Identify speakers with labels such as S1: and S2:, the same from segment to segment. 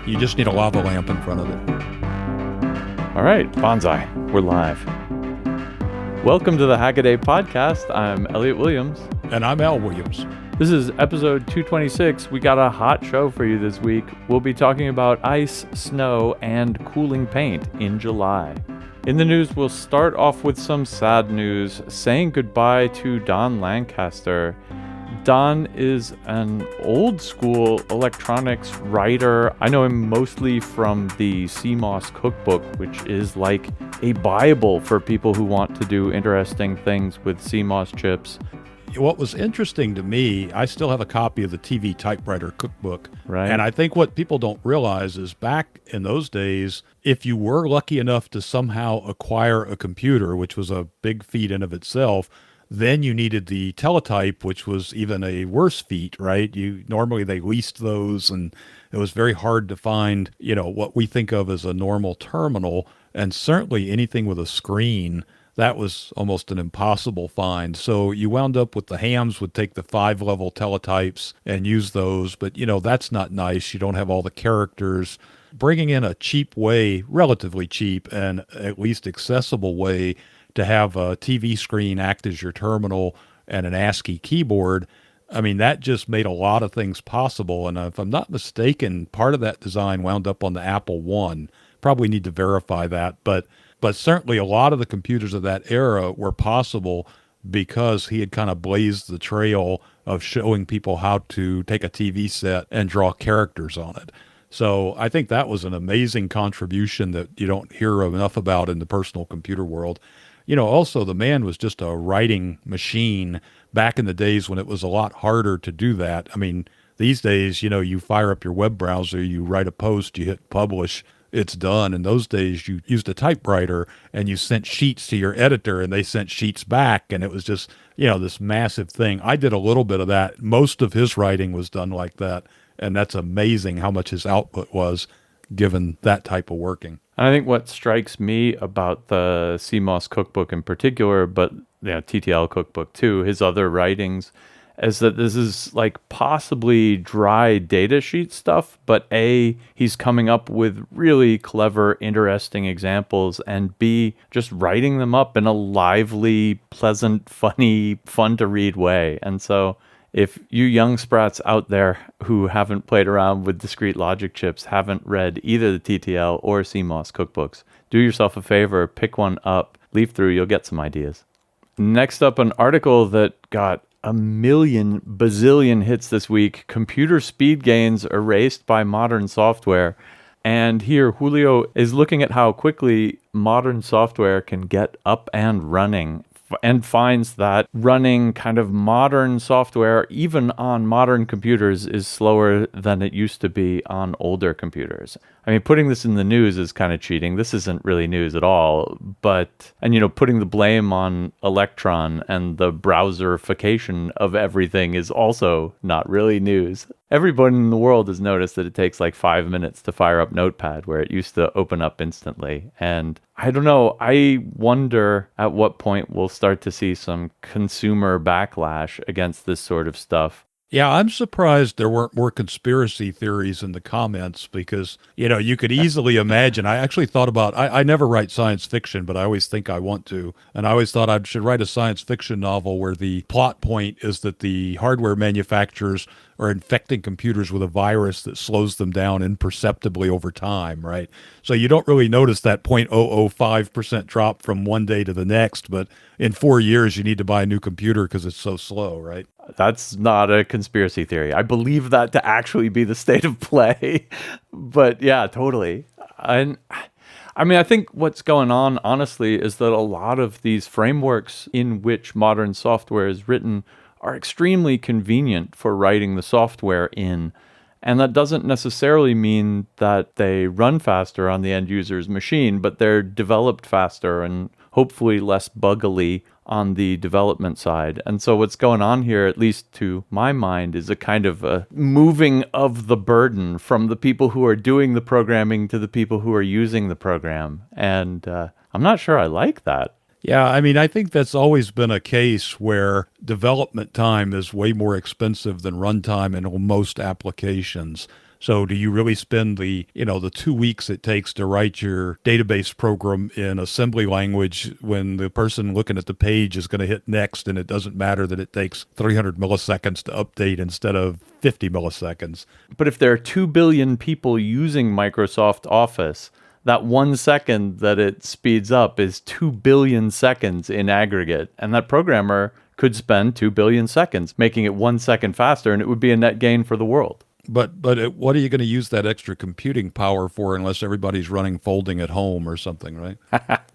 S1: You just need a lava lamp in front of it.
S2: All right, Bonsai, we're live. Welcome to the Hackaday Podcast. I'm Elliot Williams.
S1: And I'm Al Williams.
S2: This is episode 226. We got a hot show for you this week. We'll be talking about ice, snow, and cooling paint in July. In the news, we'll start off with some sad news, saying goodbye to Don Lancaster. Don is an old school electronics writer. I know him mostly from the CMOS cookbook, which is like a Bible for people who want to do interesting things with CMOS chips.
S1: What was interesting to me, I still have a copy of the TV typewriter cookbook.
S2: Right.
S1: And I think what people don't realize is back in those days, if you were lucky enough to somehow acquire a computer, which was a big feat in of itself, then you needed the teletype, which was even a worse feat, right? Normally they leased those, and it was very hard to find, what we think of as a normal terminal, and certainly anything with a screen. That was almost an impossible find. So you wound up with the hams would take the 5-level teletypes and use those, but that's not nice. You don't have all the characters. Bringing in a cheap way, relatively cheap, and at least accessible way to have a TV screen act as your terminal and an ASCII keyboard, I mean, that just made a lot of things possible. And if I'm not mistaken, part of that design wound up on the Apple I. Probably need to verify that, but certainly a lot of the computers of that era were possible because he had kind of blazed the trail of showing people how to take a TV set and draw characters on it. So I think that was an amazing contribution that you don't hear enough about in the personal computer world. Also the man was just a writing machine back in the days when it was a lot harder to do that. I mean, these days, you fire up your web browser, you write a post, you hit publish, it's done. In those days, you used a typewriter and you sent sheets to your editor and they sent sheets back. And it was just, this massive thing. I did a little bit of that. Most of his writing was done like that. And that's amazing how much his output was given that type of working.
S2: I think what strikes me about the CMOS cookbook in particular, but TTL cookbook too, his other writings, is that this is like possibly dry data sheet stuff, but A, he's coming up with really clever, interesting examples, and B, just writing them up in a lively, pleasant, funny, fun to read way. And so if you young sprats out there who haven't played around with discrete logic chips, haven't read either the TTL or CMOS cookbooks, do yourself a favor, pick one up, leaf through, you'll get some ideas. Next up, an article that got a million bazillion hits this week. Computer speed gains erased by modern software. And here, Julio is looking at how quickly modern software can get up and running, and finds that running kind of modern software, even on modern computers, is slower than it used to be on older computers. I mean, putting this in the news is kind of cheating. This isn't really news at all. And putting the blame on Electron and the browserification of everything is also not really news. Everyone in the world has noticed that it takes like 5 minutes to fire up Notepad, where it used to open up instantly. And I don't know, I wonder at what point we'll start to see some consumer backlash against this sort of stuff.
S1: Yeah, I'm surprised there weren't more conspiracy theories in the comments because, you could easily imagine. I actually thought about, I never write science fiction, but I always think I want to. And I always thought I should write a science fiction novel where the plot point is that the hardware manufacturers are infecting computers with a virus that slows them down imperceptibly over time, right? So you don't really notice that 0.005% drop from one day to the next, but in 4 years you need to buy a new computer because it's so slow, right?
S2: That's not a conspiracy theory. I believe that to actually be the state of play. But yeah, totally. And I mean, I think what's going on, honestly, is that a lot of these frameworks in which modern software is written are extremely convenient for writing the software in. And that doesn't necessarily mean that they run faster on the end user's machine, but they're developed faster and hopefully less buggily on the development side. And so what's going on here, at least to my mind, is a kind of a moving of the burden from the people who are doing the programming to the people who are using the program. And I'm not sure I like that.
S1: Yeah, I mean, I think that's always been a case where development time is way more expensive than runtime in most applications. So do you really spend the 2 weeks it takes to write your database program in assembly language when the person looking at the page is going to hit next and it doesn't matter that it takes 300 milliseconds to update instead of 50 milliseconds?
S2: But if there are 2 billion people using Microsoft Office, that 1 second that it speeds up is 2 billion seconds in aggregate. And that programmer could spend 2 billion seconds making it 1 second faster, and it would be a net gain for the world.
S1: But what are you going to use that extra computing power for unless everybody's running folding at home or something, right?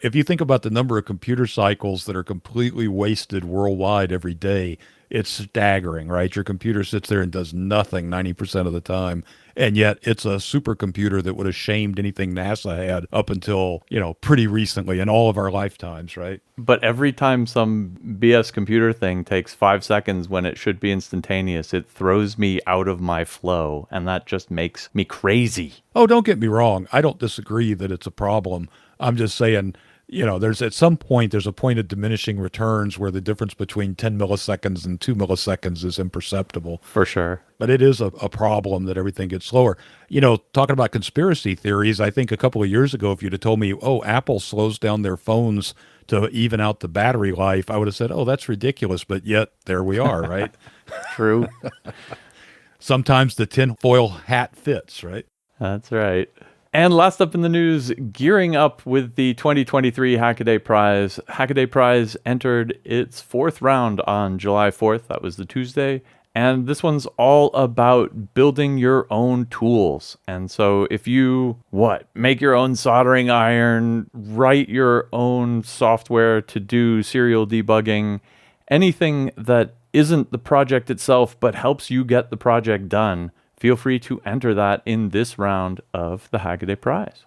S1: If you think about the number of computer cycles that are completely wasted worldwide every day, it's staggering, right? Your computer sits there and does nothing 90% of the time. And yet it's a supercomputer that would have shamed anything NASA had up until, pretty recently in all of our lifetimes, right?
S2: But every time some BS computer thing takes 5 seconds when it should be instantaneous, it throws me out of my flow, and that just makes me crazy.
S1: Oh, don't get me wrong. I don't disagree that it's a problem. I'm just saying, there's at some point, there's a point of diminishing returns where the difference between 10 milliseconds and 2 milliseconds is imperceptible.
S2: For sure.
S1: But it is a problem that everything gets slower. Talking about conspiracy theories, I think a couple of years ago, if you'd have told me, oh, Apple slows down their phones to even out the battery life, I would have said, oh, that's ridiculous. But yet there we are, right?
S2: True.
S1: Sometimes the tinfoil hat fits, right?
S2: That's right. And last up in the news, gearing up with the 2023 Hackaday Prize. Hackaday Prize entered its fourth round on July 4th. That was the Tuesday. And this one's all about building your own tools. And so if you, make your own soldering iron, write your own software to do serial debugging, anything that isn't the project itself but helps you get the project done, feel free to enter that in this round of the Hackaday Prize.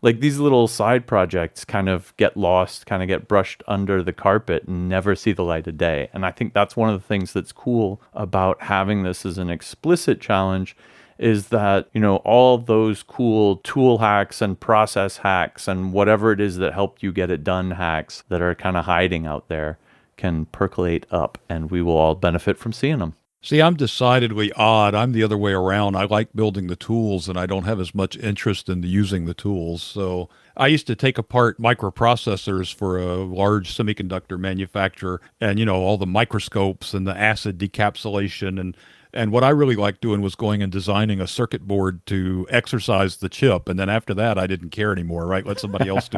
S2: Like, these little side projects kind of get lost, kind of get brushed under the carpet and never see the light of day. And I think that's one of the things that's cool about having this as an explicit challenge is that, all those cool tool hacks and process hacks and whatever it is that helped you get it done hacks that are kind of hiding out there can percolate up, and we will all benefit from seeing them.
S1: See, I'm decidedly odd. I'm the other way around. I like building the tools, and I don't have as much interest in using the tools. So I used to take apart microprocessors for a large semiconductor manufacturer and, all the microscopes and the acid decapsulation. And what I really liked doing was going and designing a circuit board to exercise the chip. And then after that, I didn't care anymore, right? Let somebody else do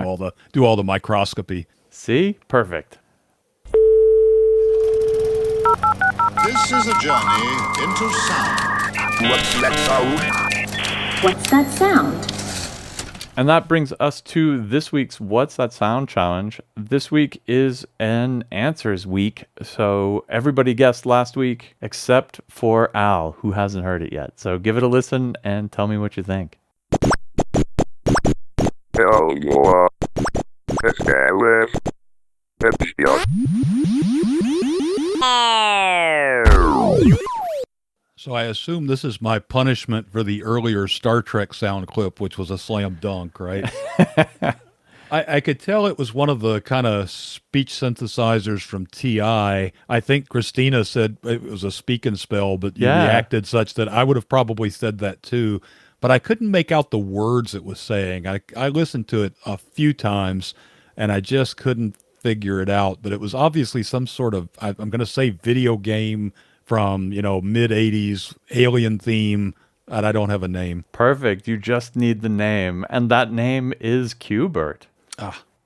S1: all the microscopy.
S2: See? Perfect.
S3: This is a journey into sound.
S4: What's that sound?
S5: What's that sound?
S2: And that brings us to this week's What's That Sound challenge. This week is an answers week, so everybody guessed last week except for Al, who hasn't heard it yet. So give it a listen and tell me what you think.
S1: So I assume this is my punishment for the earlier Star Trek sound clip, which was a slam dunk, right? I could tell it was one of the kind of speech synthesizers from TI. I think Christina said it was a speak and spell, but you reacted such that I would have probably said that too. But I couldn't make out the words it was saying. I listened to it a few times, and I just couldn't figure it out. But it was obviously some sort of, I'm going to say video game from, mid-'80s alien theme, and I don't have a name.
S2: Perfect. You just need the name. And that name is Qbert.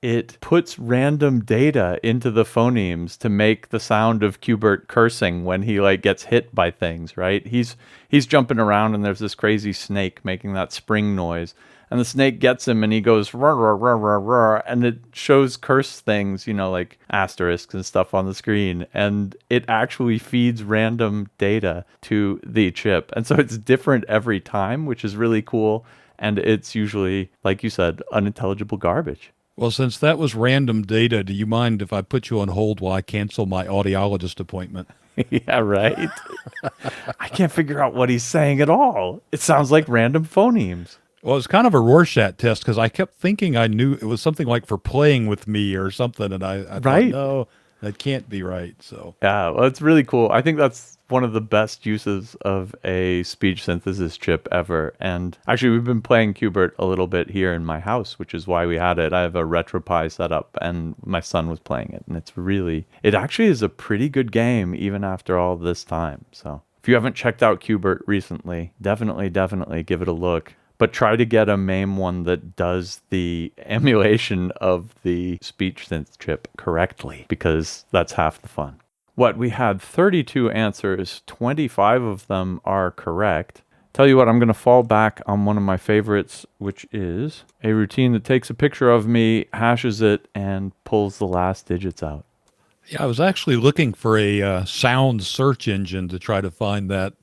S2: It puts random data into the phonemes to make the sound of Qbert cursing when he gets hit by things, right? He's jumping around and there's this crazy snake making that spring noise. And the snake gets him and he goes, rah, rah, rah, rah, rah, and it shows curse things, like asterisks and stuff on the screen. And it actually feeds random data to the chip. And so it's different every time, which is really cool. And it's usually, like you said, unintelligible garbage.
S1: Well, since that was random data, do you mind if I put you on hold while I cancel my audiologist appointment?
S2: Yeah, right. I can't figure out what he's saying at all. It sounds like random phonemes.
S1: Well, it's kind of a Rorschach test because I kept thinking I knew it was something like for playing with me or something. And I thought, no, that can't be right. So,
S2: yeah, well, it's really cool. I think that's one of the best uses of a speech synthesis chip ever. And actually, we've been playing Qbert a little bit here in my house, which is why we had it. I have a RetroPie set up, and my son was playing it. And it actually is a pretty good game, even after all this time. So if you haven't checked out Qbert recently, definitely give it a look. But try to get a MAME one that does the emulation of the speech synth chip correctly, because that's half the fun. We had 32 answers, 25 of them are correct. Tell you what, I'm going to fall back on one of my favorites, which is a routine that takes a picture of me, hashes it, and pulls the last digits out.
S1: Yeah, I was actually looking for a sound search engine to try to find that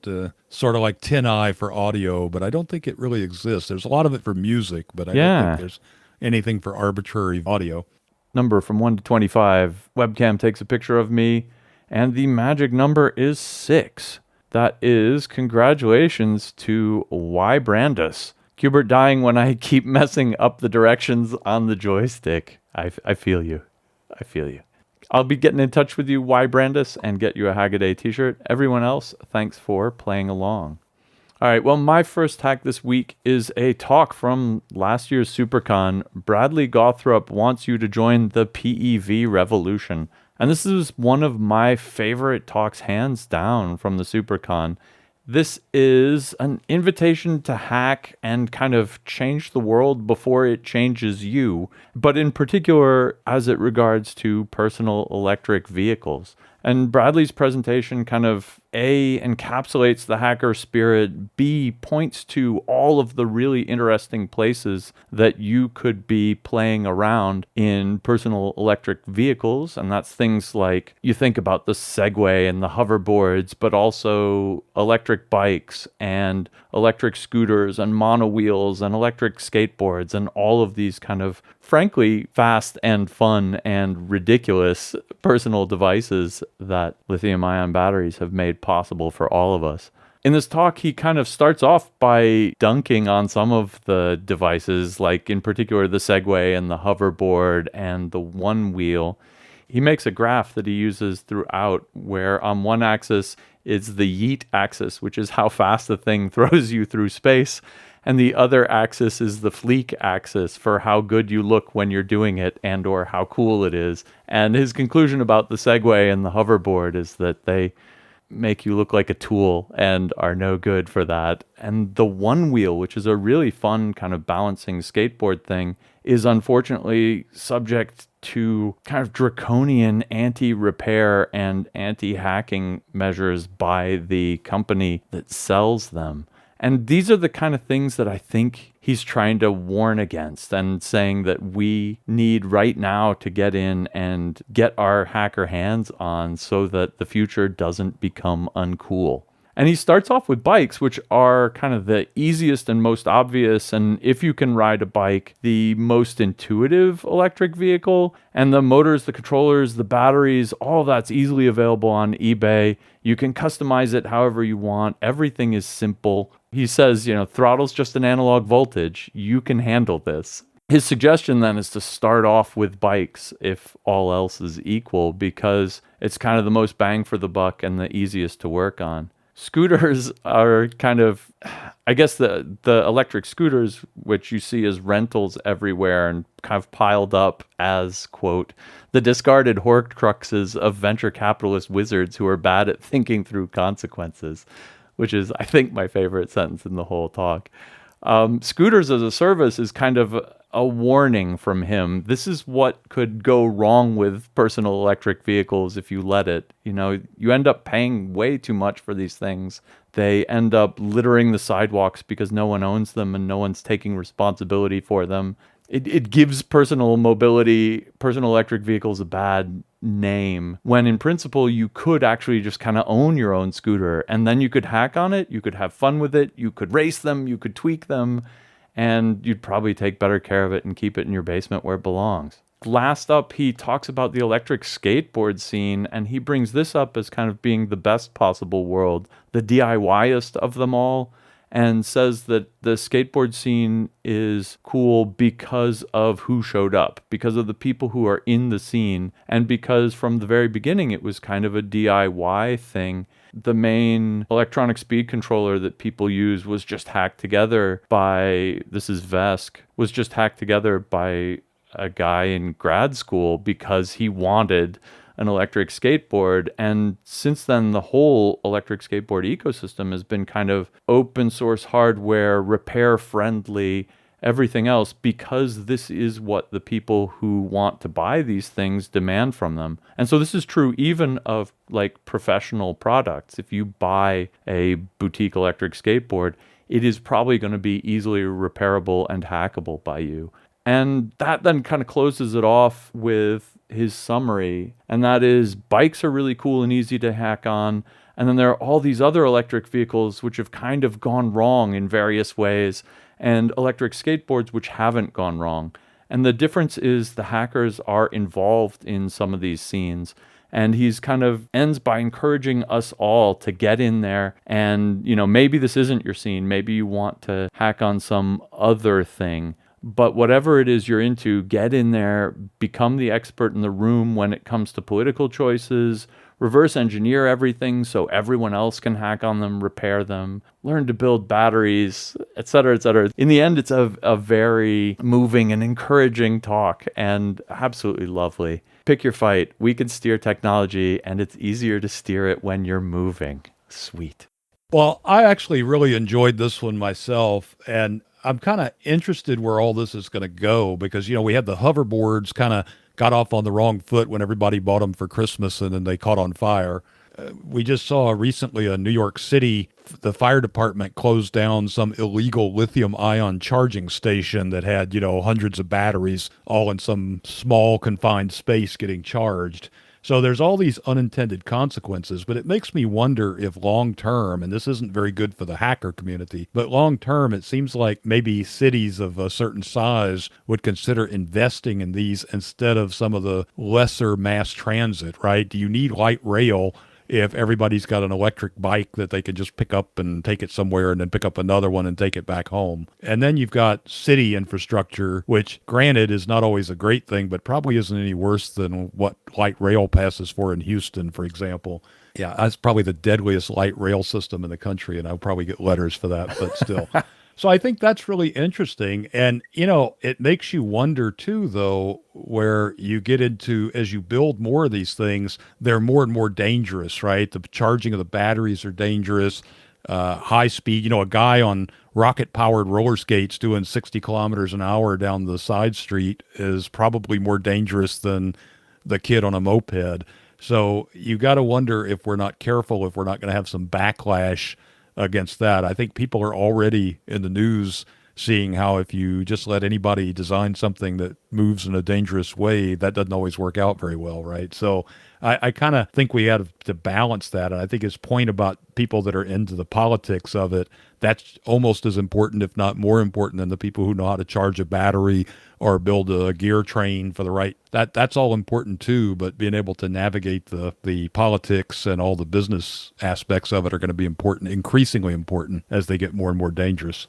S1: sort of like TinEye for audio, but I don't think it really exists. There's a lot of it for music, but I don't think there's anything for arbitrary audio.
S2: Number from 1 to 25. Webcam takes a picture of me, and the magic number is 6. That is congratulations to Y. Brandis. Qbert dying when I keep messing up the directions on the joystick. I feel you. I feel you. I'll be getting in touch with you, Y. Brandis, and get you a Hackaday t-shirt. Everyone else, thanks for playing along. All right, well, my first hack this week is a talk from last year's SuperCon. Bradley Gothrop wants you to join the PEV revolution. And this is one of my favorite talks, hands down, from the SuperCon. This is an invitation to hack and kind of change the world before it changes you, but in particular as it regards to personal electric vehicles. And Bradley's presentation kind of A, encapsulates the hacker spirit, B, points to all of the really interesting places that you could be playing around in personal electric vehicles. And that's things like, you think about the Segway and the hoverboards, but also electric bikes and electric scooters and monowheels and electric skateboards and all of these kind of, frankly, fast and fun and ridiculous personal devices that lithium-ion batteries have made possible for all of us. In this talk, he kind of starts off by dunking on some of the devices, like in particular the Segway and the hoverboard and the one wheel. He makes a graph that he uses throughout where on one axis is the yeet axis, which is how fast the thing throws you through space. And the other axis is the fleek axis for how good you look when you're doing it and or how cool it is. And his conclusion about the Segway and the hoverboard is that they make you look like a tool and are no good for that. And the one wheel, which is a really fun kind of balancing skateboard thing, is unfortunately subject to kind of draconian anti-repair and anti-hacking measures by the company that sells them. And these are the kind of things that I think he's trying to warn against and saying that we need right now to get in and get our hacker hands on so that the future doesn't become uncool. And he starts off with bikes, which are kind of the easiest and most obvious, and if you can ride a bike, the most intuitive electric vehicle. And the motors, the controllers, the batteries, all that's easily available on eBay. You can customize it however you want. Everything is simple. He says, throttle's just an analog voltage. You can handle this. His suggestion then is to start off with bikes if all else is equal, because it's kind of the most bang for the buck and the easiest to work on. Scooters are kind of, I guess the electric scooters, which you see as rentals everywhere and kind of piled up as, quote, the discarded Horcruxes of venture capitalist wizards who are bad at thinking through consequences, which is, I think, my favorite sentence in the whole talk. Scooters as a service is kind of a warning from him. This is what could go wrong with personal electric vehicles if you let it. You end up paying way too much for these things. They end up littering the sidewalks because no one owns them and no one's taking responsibility for them. It gives personal electric vehicles a bad name, when in principle you could actually just kind of own your own scooter, and then you could hack on it, you could have fun with it, you could race them, you could tweak them, and you'd probably take better care of it and keep it in your basement where it belongs. Last up, he talks about the electric skateboard scene, and he brings this up as kind of being the best possible world, the DIY-est of them all. and says that the skateboard scene is cool because of who showed up, because of the people who are in the scene, and because from the very beginning it was kind of a DIY thing. The main electronic speed controller that people use was just hacked together by, this is Vesk, was just hacked together by a guy in grad school because he wanted an electric skateboard. And since then, the whole electric skateboard ecosystem has been kind of open source hardware, repair friendly, everything else, because this is what the people who want to buy these things demand from them. And so this is true even of like professional products. If you buy a boutique electric skateboard, it is probably going to be easily repairable and hackable by you. And that then kind of closes it off with his summary, and that is bikes are really cool and easy to hack on. And then there are all these other electric vehicles which have kind of gone wrong in various ways, and electric skateboards which haven't gone wrong. And the difference is the hackers are involved in some of these scenes. And he's kind of ends by encouraging us all to get in there. And, you know, maybe this isn't your scene. Maybe you want to hack on some other thing. But whatever it is you're into, get in there, become the expert in the room when it comes to political choices, reverse engineer everything so everyone else can hack on them, repair them, learn to build batteries, etc., etc. In the end, it's a very moving and encouraging talk and absolutely lovely. Pick your fight. We can steer technology, and it's easier to steer it when you're moving. Sweet.
S1: Well, I actually really enjoyed this one myself, and I'm kind of interested where all this is going to go because, you know, we had the hoverboards kind of got off on the wrong foot when everybody bought them for Christmas and then they caught on fire. We just saw recently in New York City, the fire department closed down some illegal lithium ion charging station that had, you know, hundreds of batteries all in some small confined space getting charged. So there's all these unintended consequences, but it makes me wonder if long term, and this isn't very good for the hacker community, but long term, it seems like maybe cities of a certain size would consider investing in these instead of some of the lesser mass transit, right? Do you need light rail if everybody's got an electric bike that they can just pick up and take it somewhere and then pick up another one and take it back home? And then you've got city infrastructure, which granted is not always a great thing, but probably isn't any worse than what light rail passes for in Houston, for example. Yeah, that's probably the deadliest light rail system in the country, and I'll probably get letters for that, but still. So I think that's really interesting. And, you know, it makes you wonder too, though, where you get into, as you build more of these things, they're more and more dangerous, right? The charging of the batteries are dangerous, high speed. You know, a guy on rocket powered roller skates doing 60 kilometers an hour down the side street is probably more dangerous than the kid on a moped. So you got to wonder if we're not careful, if we're not going to have some backlash against that. I think people are already in the news seeing how if you just let anybody design something that moves in a dangerous way, that doesn't always work out very well, right? So I kind of think we have to balance that. And I think his point about people that are into the politics of it, that's almost as important, if not more important, than the people who know how to charge a battery or build a gear train for the right. That's all important too, but being able to navigate the politics and all the business aspects of it are going to be important, increasingly important as they get more and more dangerous.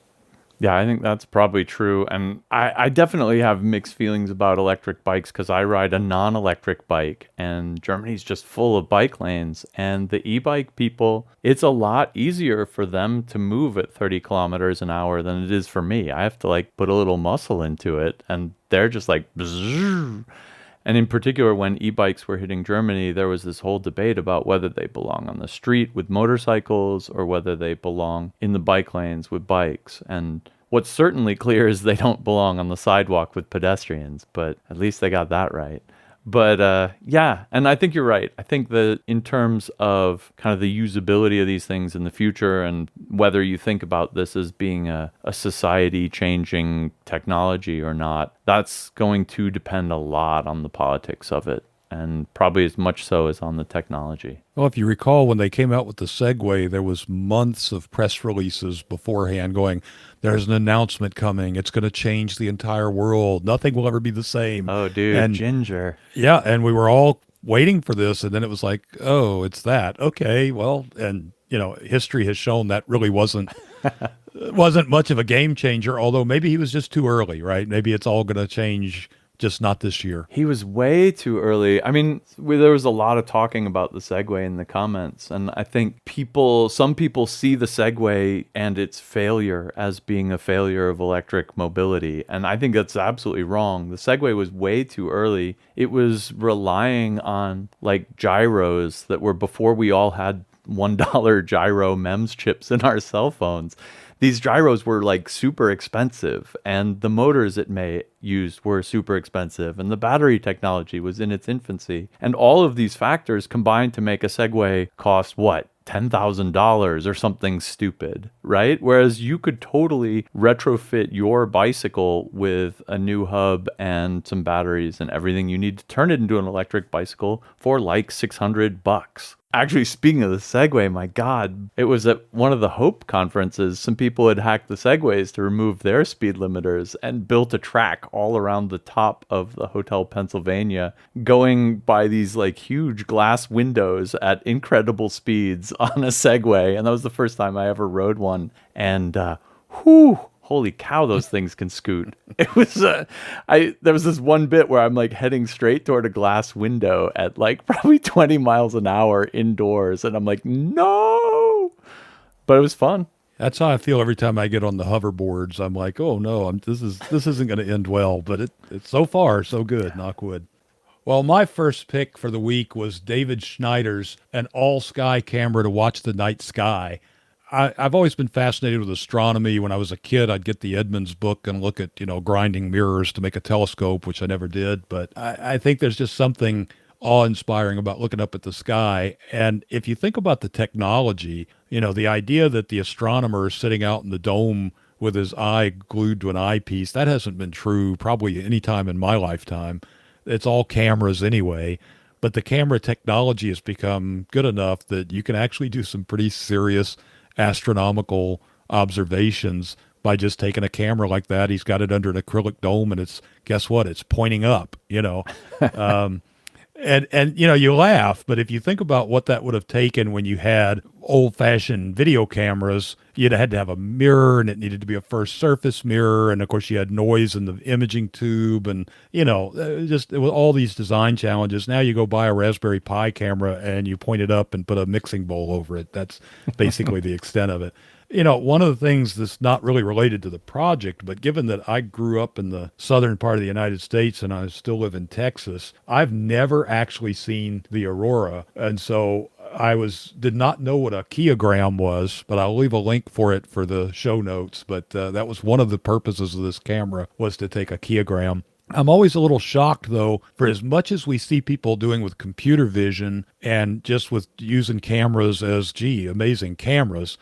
S2: Yeah, I think that's probably true. And I definitely have mixed feelings about electric bikes because I ride a non-electric bike and Germany's just full of bike lanes. And the e-bike people, it's a lot easier for them to move at 30 kilometers an hour than it is for me. I have to like put a little muscle into it and they're just like bzzz. And in particular, when e-bikes were hitting Germany, there was this whole debate about whether they belong on the street with motorcycles or whether they belong in the bike lanes with bikes. And what's certainly clear is they don't belong on the sidewalk with pedestrians, but at least they got that right. But yeah, and I think you're right. I think that in terms of kind of the usability of these things in the future and whether you think about this as being a society-changing technology or not, that's going to depend a lot on the politics of it, and probably as much so as on the technology.
S1: Well, if you recall, when they came out with the Segway, there was months of press releases beforehand going, there's an announcement coming. It's going to change the entire world. Nothing will ever be the same.
S2: Oh, dude,
S1: and,
S2: Ginger.
S1: Yeah, and we were all waiting for this, and then it was like, oh, it's that. Okay, well, and history has shown that really wasn't much of a game changer, although maybe he was just too early, right? Maybe it's all going to change, just not this year.
S2: He was way too early. I mean, there was a lot of talking about the Segway in the comments, and I think some people see the Segway and its failure as being a failure of electric mobility, and I think that's absolutely wrong. The Segway was way too early. It was relying on like gyros that were before we all had $1 gyro MEMS chips in our cell phones. These gyros were like super expensive, and the motors it used were super expensive, and the battery technology was in its infancy. And all of these factors combined to make a Segway cost what? $10,000 or something stupid, right? Whereas you could totally retrofit your bicycle with a new hub and some batteries and everything you need to turn it into an electric bicycle for like $600. Actually, speaking of the Segway, my God, it was at one of the Hope conferences. Some people had hacked the Segways to remove their speed limiters and built a track all around the top of the Hotel Pennsylvania, going by these like huge glass windows at incredible speeds on a Segway. And that was the first time I ever rode one. And holy cow, those things can scoot. It was, there was this one bit where I'm like heading straight toward a glass window at like probably 20 miles an hour indoors. And I'm like, no, but it was fun.
S1: That's how I feel every time I get on the hoverboards. I'm like, oh no, this isn't going to end well, but it's so far so good, knock wood. Well, my first pick for the week was David Schneider's An All-Sky Camera to Watch the Night Sky. I've always been fascinated with astronomy. When I was a kid, I'd get the Edmunds book and look at, grinding mirrors to make a telescope, which I never did. But I think there's just something awe-inspiring about looking up at the sky. And if you think about the technology, the idea that the astronomer is sitting out in the dome with his eye glued to an eyepiece, that hasn't been true probably any time in my lifetime. It's all cameras anyway. But the camera technology has become good enough that you can actually do some pretty serious astronomical observations by just taking a camera like that. He's got it under an acrylic dome, and guess what? It's pointing up, And you laugh, but if you think about what that would have taken when you had old-fashioned video cameras, you'd had to have a mirror, and it needed to be a first surface mirror, and of course you had noise in the imaging tube, and just with all these design challenges. Now you go buy a Raspberry Pi camera and you point it up and put a mixing bowl over it. That's basically the extent of it. One of the things that's not really related to the project, but given that I grew up in the southern part of the United States and I still live in Texas, I've never actually seen the aurora. And so did not know what a kilogram was, but I'll leave a link for it for the show notes. But that was one of the purposes of this camera, was to take a kilogram. I'm always a little shocked, though, for as much as we see people doing with computer vision and just with using cameras as, amazing cameras,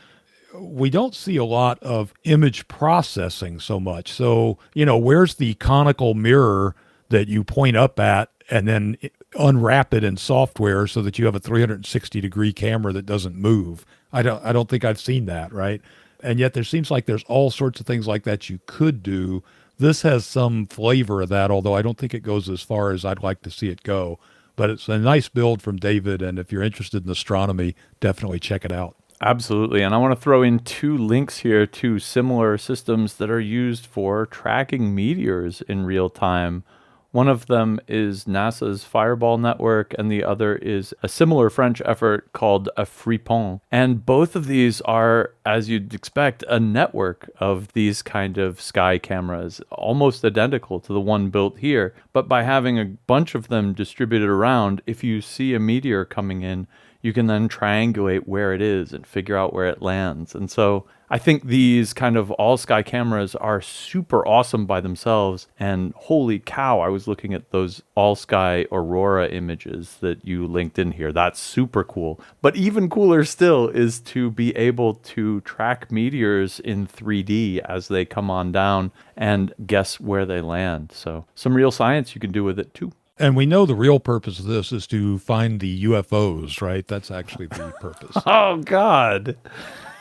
S1: we don't see a lot of image processing so much. So, where's the conical mirror that you point up at and then unwrap it in software so that you have a 360-degree camera that doesn't move? I don't think I've seen that, right? And yet there seems like there's all sorts of things like that you could do. This has some flavor of that, although I don't think it goes as far as I'd like to see it go. But it's a nice build from David, and if you're interested in astronomy, definitely check it out.
S2: Absolutely. And I want to throw in 2 links here to similar systems that are used for tracking meteors in real time. One of them is NASA's Fireball network, and the other is a similar French effort called a Fripon. And both of these are, as you'd expect, a network of these kind of sky cameras, almost identical to the one built here. But by having a bunch of them distributed around, if you see a meteor coming in, you can then triangulate where it is and figure out where it lands. And so I think these kind of all-sky cameras are super awesome by themselves. And holy cow, I was looking at those all-sky aurora images that you linked in here. That's super cool. But even cooler still is to be able to track meteors in 3D as they come on down and guess where they land. So some real science you can do with it too.
S1: And we know the real purpose of this is to find the UFOs, right? That's actually the purpose.
S2: Oh, God.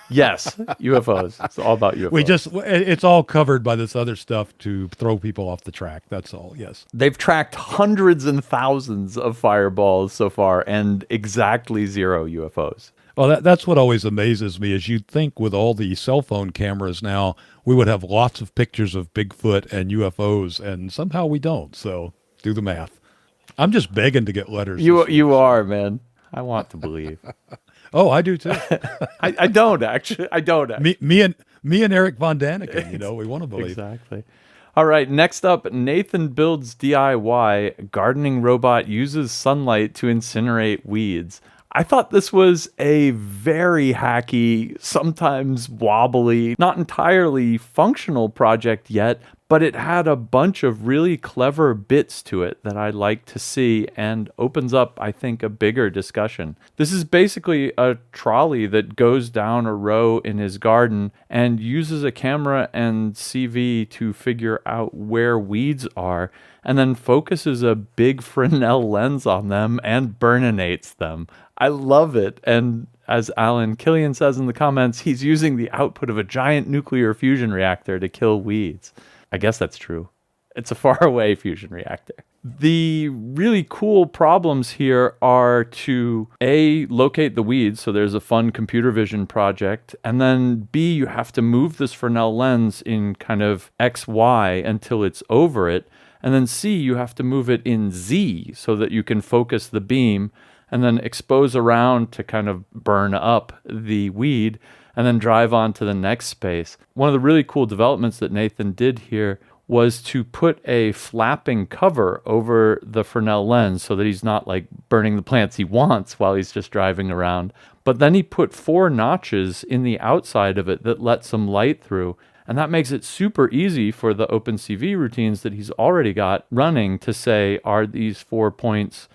S2: Yes, UFOs. It's all about UFOs.
S1: It's all covered by this other stuff to throw people off the track. That's all, yes.
S2: They've tracked hundreds and thousands of fireballs so far and exactly 0 UFOs.
S1: Well, that's what always amazes me is you'd think with all the cell phone cameras now, we would have lots of pictures of Bigfoot and UFOs, and somehow we don't. So do the math. I'm just begging to get letters
S2: You
S1: this week.
S2: you are, man. I want to believe.
S1: Oh, I do too.
S2: I don't actually. I don't actually.
S1: Me and Eric Von Daniken, we want to believe.
S2: Exactly. All right, next up, Nathan builds DIY. Gardening robot uses sunlight to incinerate weeds. I thought this was a very hacky, sometimes wobbly, not entirely functional project yet, but it had a bunch of really clever bits to it that I like to see and opens up, I think, a bigger discussion. This is basically a trolley that goes down a row in his garden and uses a camera and CV to figure out where weeds are and then focuses a big Fresnel lens on them and burninates them. I love it. And as Alan Killian says in the comments, he's using the output of a giant nuclear fusion reactor to kill weeds. I guess that's true. It's a faraway fusion reactor. The really cool problems here are to A, locate the weeds, so there's a fun computer vision project, and then B, you have to move this Fresnel lens in kind of XY until it's over it, and then C, you have to move it in Z so that you can focus the beam and then expose around to kind of burn up the weed and then drive on to the next space. One of the really cool developments that Nathan did here was to put a flapping cover over the Fresnel lens so that he's not like burning the plants he wants while he's just driving around. But then he put 4 notches in the outside of it that let some light through. And that makes it super easy for the OpenCV routines that he's already got running to say, are these 4 points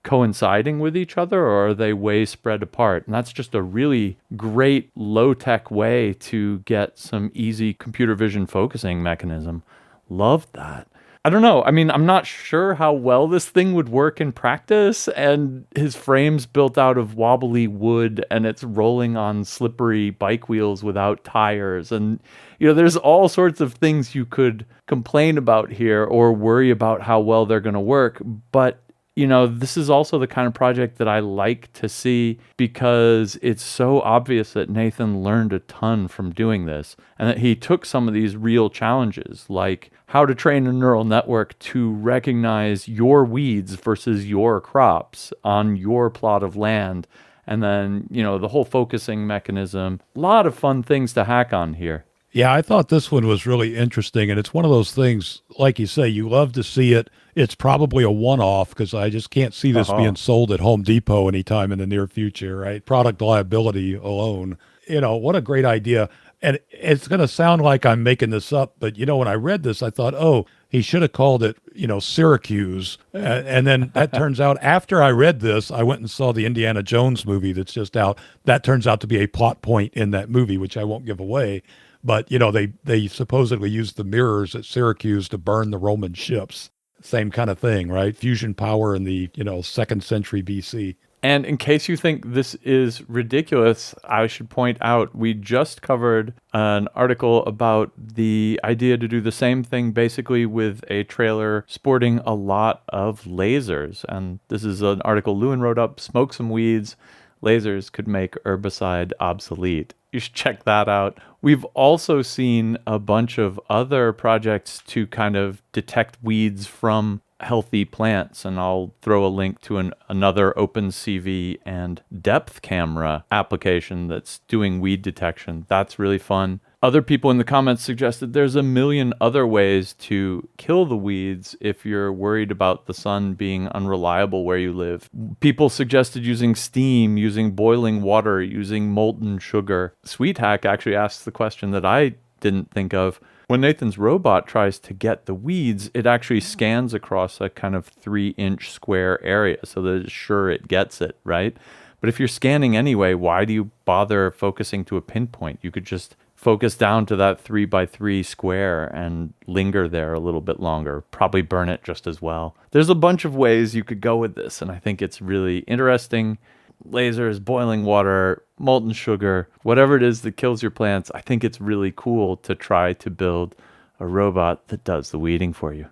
S2: coinciding with each other or are they way spread apart? And that's just a really great low-tech way to get some easy computer vision focusing mechanism. Love that. I don't know. I mean, I'm not sure how well this thing would work in practice, and his frame's built out of wobbly wood and it's rolling on slippery bike wheels without tires. And, there's all sorts of things you could complain about here or worry about how well they're going to work. But this is also the kind of project that I like to see because it's so obvious that Nathan learned a ton from doing this and that he took some of these real challenges, like how to train a neural network to recognize your weeds versus your crops on your plot of land. And then, the whole focusing mechanism. A lot of fun things to hack on here.
S1: Yeah, I thought this one was really interesting, and it's one of those things, like you say, you love to see it. It's probably a one-off because I just can't see this being sold at Home Depot anytime in the near future, right? Product liability alone. What a great idea. And it's going to sound like I'm making this up, but, when I read this, I thought, oh, he should have called it, Syracuse. And then that turns out, after I read this, I went and saw the Indiana Jones movie that's just out. That turns out to be a plot point in that movie, which I won't give away. But, they supposedly used the mirrors at Syracuse to burn the Roman ships. Same kind of thing, right? Fusion power in the, 2nd century BC.
S2: And in case you think this is ridiculous, I should point out we just covered an article about the idea to do the same thing basically with a trailer sporting a lot of lasers. And this is an article Lewin wrote up, Smoke Some Weeds, Lasers Could Make Herbicide Obsolete. You should check that out. We've also seen a bunch of other projects to kind of detect weeds from healthy plants, and I'll throw a link to another OpenCV and depth camera application that's doing weed detection. That's really fun. Other people in the comments suggested there's a million other ways to kill the weeds if you're worried about the sun being unreliable where you live. People suggested using steam, using boiling water, using molten sugar. Sweet Hack actually asks the question that I didn't think of. When Nathan's robot tries to get the weeds, it actually scans across a kind of 3-inch square area so that it's sure it gets it, right? But if you're scanning anyway, why do you bother focusing to a pinpoint? You could just focus down to that 3x3 square and linger there a little bit longer, probably burn it just as well. There's a bunch of ways you could go with this, and I think it's really interesting. Lasers, boiling water, molten sugar, whatever it is that kills your plants, I think it's really cool to try to build a robot that does the weeding for you.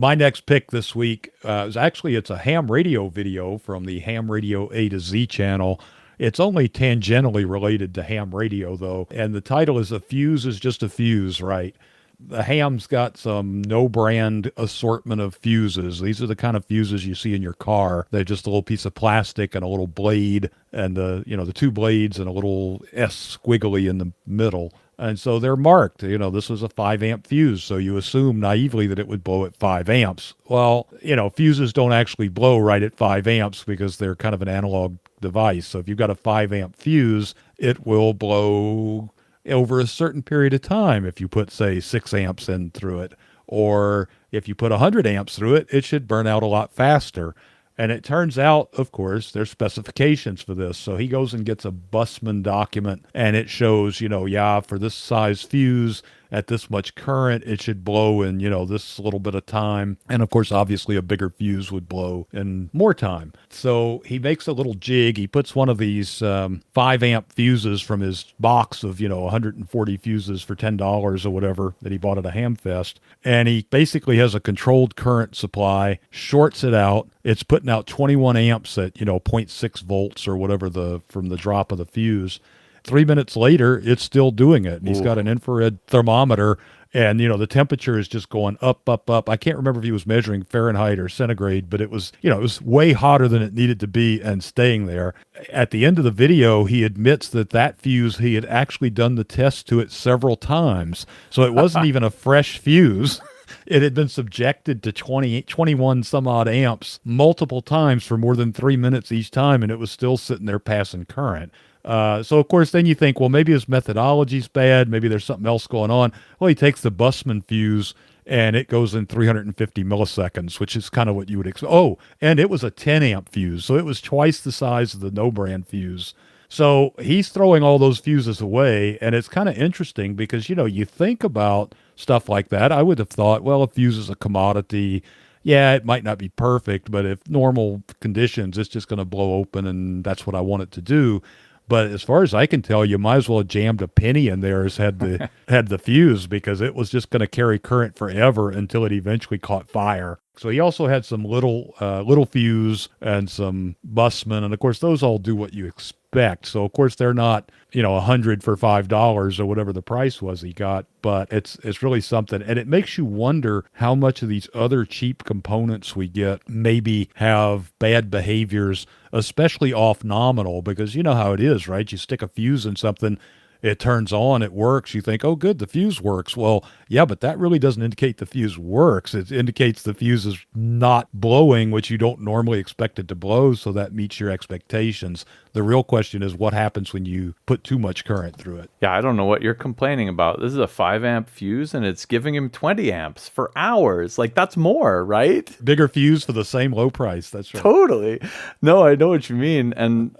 S1: My next pick this week it's a ham radio video from the Ham Radio A to Z channel. It's only tangentially related to ham radio, though. And the title is A Fuse is Just a Fuse, right? The ham's got some no brand assortment of fuses. These are the kind of fuses you see in your car. They're just a little piece of plastic and a little blade and the two blades and a little S squiggly in the middle. And so they're marked. This was a 5 amp fuse. So you assume naively that it would blow at 5 amps. Well, fuses don't actually blow right at 5 amps because they're kind of an analog device. So if you've got a 5 amp fuse, it will blow over a certain period of time. If you put, say, 6 amps in through it, or if you put 100 amps through it, it should burn out a lot faster. And it turns out, of course, there's specifications for this. So he goes and gets a Bussmann document, and it shows, for this size fuse at this much current, it should blow in, this little bit of time. And of course, obviously, a bigger fuse would blow in more time. So he makes a little jig. He puts one of these 5 amp fuses from his box of, 140 fuses for $10 or whatever that he bought at a Hamfest. And he basically has a controlled current supply, shorts it out. It's putting out 21 amps at, zero point 0.6 volts or whatever from the drop of the fuse. 3 minutes later, it's still doing it. And he's got an infrared thermometer, and, the temperature is just going up, up, up. I can't remember if he was measuring Fahrenheit or centigrade, but it was way hotter than it needed to be and staying there. At the end of the video, he admits that fuse, he had actually done the test to it several times. So it wasn't even a fresh fuse. It had been subjected to 21 some odd amps multiple times for more than 3 minutes each time, and it was still sitting there passing current. So, of course, then you think, well, maybe his methodology's bad. Maybe there's something else going on. Well, he takes the Bussmann fuse, and it goes in 350 milliseconds, which is kind of what you would expect. Oh, and it was a 10-amp fuse, so it was twice the size of the no-brand fuse. So he's throwing all those fuses away, and it's kind of interesting because, you think about stuff like that. I would have thought, well, a fuse is a commodity. Yeah, it might not be perfect, but if normal conditions, it's just going to blow open, and that's what I want it to do. But as far as I can tell, you might as well have jammed a penny in there as had the fuse, because it was just going to carry current forever until it eventually caught fire. So he also had some little fuse and some Bussmann, and of course those all do what you expect. So of course they're not 100 for $5 or whatever the price was he got, but it's really something, and it makes you wonder how much of these other cheap components we get maybe have bad behaviors, especially off nominal, because you know how it is, right? You stick a fuse in something. It turns on, it works. You think, oh, good, the fuse works. Well, yeah, but that really doesn't indicate the fuse works. It indicates the fuse is not blowing, which you don't normally expect it to blow, so that meets your expectations. The real question is what happens when you put too much current through it.
S2: Yeah, I don't know what you're complaining about. This is a 5 amp fuse, and it's giving him 20 amps for hours. Like, that's more, right?
S1: Bigger fuse for the same low price. That's right.
S2: Totally. No, I know what you mean. And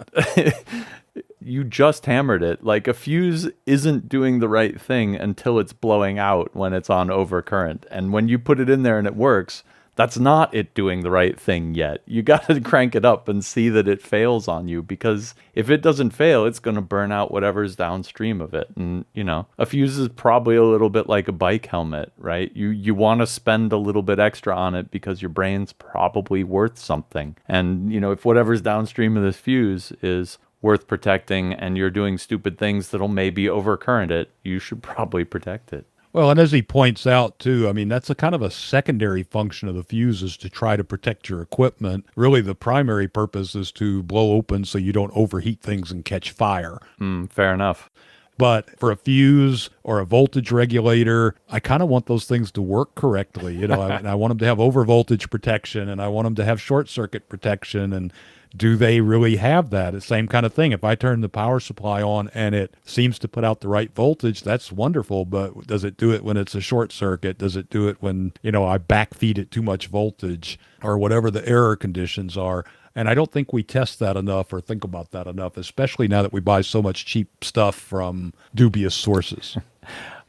S2: you just hammered it. Like, a fuse isn't doing the right thing until it's blowing out when it's on overcurrent. And when you put it in there and it works, that's not it doing the right thing yet. You got to crank it up and see that it fails on you, because if it doesn't fail, it's going to burn out whatever's downstream of it. And, a fuse is probably a little bit like a bike helmet, right? You want to spend a little bit extra on it because your brain's probably worth something. And, if whatever's downstream of this fuse is worth protecting and you're doing stupid things that'll maybe overcurrent it, you should probably protect it.
S1: Well, and as he points out, too, I mean, that's a kind of a secondary function of the fuse, is to try to protect your equipment. Really, the primary purpose is to blow open so you don't overheat things and catch fire.
S2: Fair enough.
S1: But for a fuse or a voltage regulator, I kind of want those things to work correctly. I want them to have overvoltage protection, and I want them to have short circuit protection. And do they really have that? The same kind of thing. If I turn the power supply on and it seems to put out the right voltage, that's wonderful. But does it do it when it's a short circuit? Does it do it when, I backfeed it too much voltage, or whatever the error conditions are? And I don't think we test that enough or think about that enough, especially now that we buy so much cheap stuff from dubious sources.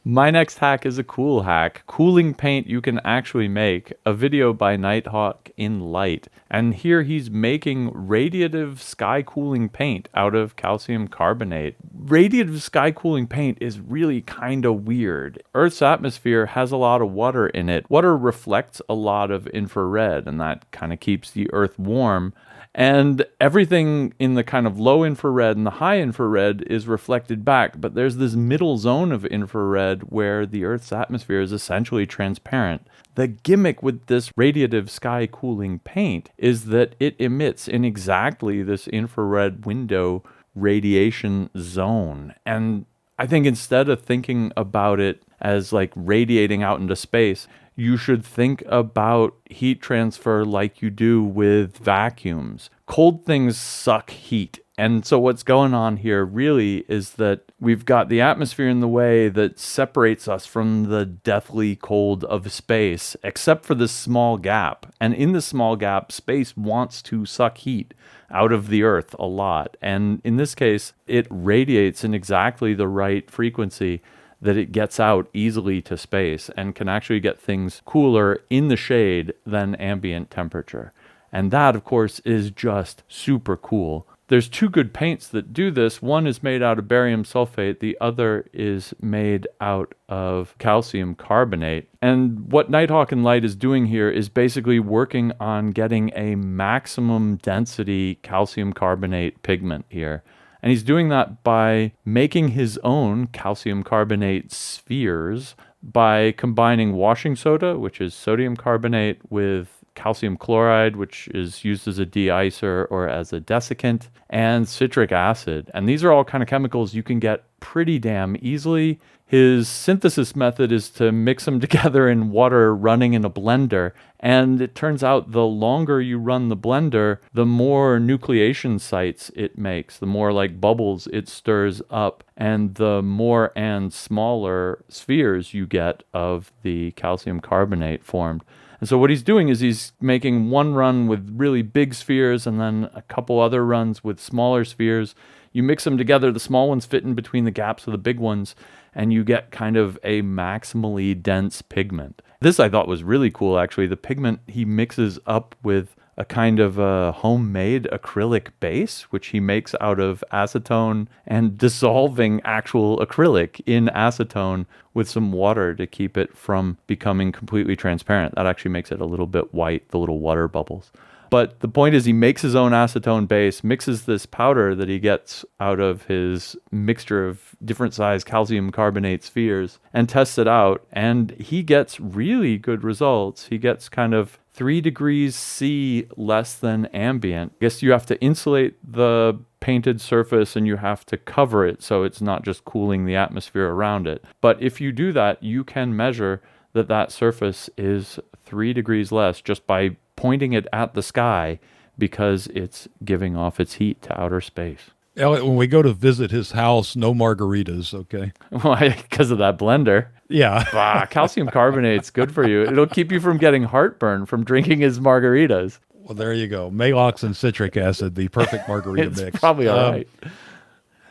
S2: My next hack is a cool hack. Cooling paint you can actually make. A video by Nighthawk in Light. And here he's making radiative sky cooling paint out of calcium carbonate. Radiative sky cooling paint is really kind of weird. Earth's atmosphere has a lot of water in it. Water reflects a lot of infrared, and that kind of keeps the Earth warm. And everything in the kind of low infrared and the high infrared is reflected back. But there's this middle zone of infrared where the Earth's atmosphere is essentially transparent. The gimmick with this radiative sky cooling paint is that it emits in exactly this infrared window radiation zone. And I think instead of thinking about it as like radiating out into space, you should think about heat transfer like you do with vacuums. Cold things suck heat. And so what's going on here really is that we've got the atmosphere in the way that separates us from the deathly cold of space, except for this small gap. And in this small gap, space wants to suck heat out of the Earth a lot. And in this case, it radiates in exactly the right frequency that it gets out easily to space and can actually get things cooler in the shade than ambient temperature. And that, of course, is just super cool. There's two good paints that do this. One is made out of barium sulfate. The other is made out of calcium carbonate. And what Nighthawk and Light is doing here is basically working on getting a maximum density calcium carbonate pigment here. And he's doing that by making his own calcium carbonate spheres by combining washing soda, which is sodium carbonate, with calcium chloride, which is used as a de-icer or as a desiccant, and citric acid. And these are all kind of chemicals you can get pretty damn easily. His synthesis method is to mix them together in water running in a blender. And it turns out the longer you run the blender, the more nucleation sites it makes, the more like bubbles it stirs up, and the more and smaller spheres you get of the calcium carbonate formed. And so what he's doing is he's making one run with really big spheres and then a couple other runs with smaller spheres. You mix them together, the small ones fit in between the gaps of the big ones, and you get kind of a maximally dense pigment. This I thought was really cool, actually. The pigment he mixes up with a kind of a homemade acrylic base, which he makes out of acetone and dissolving actual acrylic in acetone with some water to keep it from becoming completely transparent. That actually makes it a little bit white, the little water bubbles. But the point is he makes his own acetone base, mixes this powder that he gets out of his mixture of different size calcium carbonate spheres and tests it out. And he gets really good results. He gets kind of 3 degrees C less than ambient. I guess you have to insulate the painted surface and you have to cover it so it's not just cooling the atmosphere around it. But if you do that, you can measure that that surface is 3 degrees less just by pointing it at the sky because it's giving off its heat to outer space.
S1: Elliot, when we go to visit his house, no margaritas, okay?
S2: Why? Because of that blender.
S1: Yeah.
S2: Calcium carbonate's good for you. It'll keep you from getting heartburn from drinking his margaritas.
S1: Well, there you go. Malox and citric acid, the perfect margarita
S2: It's
S1: mix.
S2: probably all right.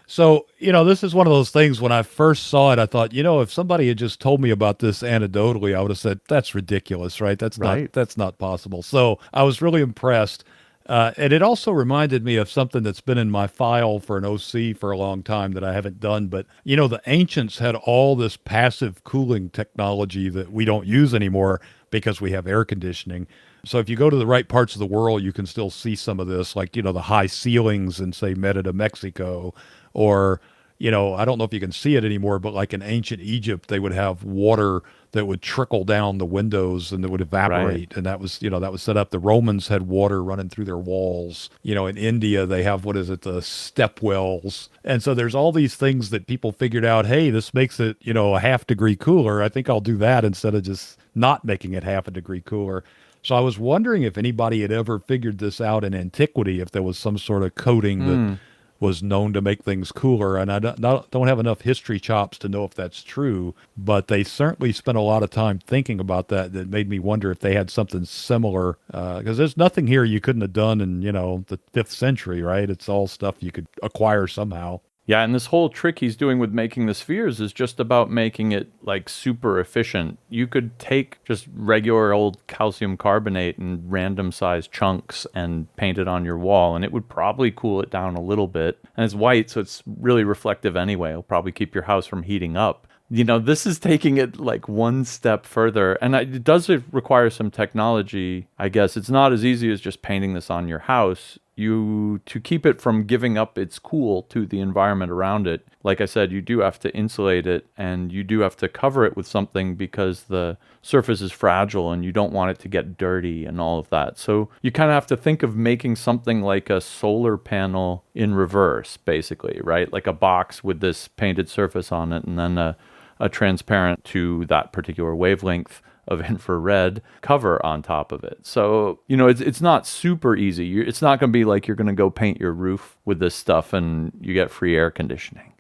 S1: So, this is one of those things when I first saw it, I thought, if somebody had just told me about this anecdotally, I would have said, that's ridiculous, right? That's not possible. So I was really impressed. And it also reminded me of something that's been in my file for an OC for a long time that I haven't done. But, the ancients had all this passive cooling technology that we don't use anymore because we have air conditioning. So if you go to the right parts of the world, you can still see some of this, like, the high ceilings in, say, Merida, Mexico, or, I don't know if you can see it anymore, but like in ancient Egypt, they would have water that would trickle down the windows and that would evaporate.
S2: Right.
S1: And that was set up. The Romans had water running through their walls. In India, they have, the step wells. And so there's all these things that people figured out, hey, this makes it, a half degree cooler. I think I'll do that instead of just not making it half a degree cooler. So I was wondering if anybody had ever figured this out in antiquity, if there was some sort of coating that was known to make things cooler. And I don't have enough history chops to know if that's true, but they certainly spent a lot of time thinking about that made me wonder if they had something similar, because there's nothing here you couldn't have done in, the 5th century, right? It's all stuff you could acquire somehow.
S2: Yeah, and this whole trick he's doing with making the spheres is just about making it like super efficient. You could take just regular old calcium carbonate in random sized chunks and paint it on your wall, and it would probably cool it down a little bit. And it's white, so it's really reflective anyway. It'll probably keep your house from heating up. This is taking it like one step further, and it does require some technology, I guess. It's not as easy as just painting this on your house. to keep it from giving up its cool to the environment around it, like I said, you do have to insulate it and you do have to cover it with something because the surface is fragile and you don't want it to get dirty and all of that. So you kind of have to think of making something like a solar panel in reverse, basically, right? Like a box with this painted surface on it and then a transparent to that particular wavelength of infrared cover on top of it. So, it's not super easy. It's not going to be like you're going to go paint your roof with this stuff and you get free air conditioning.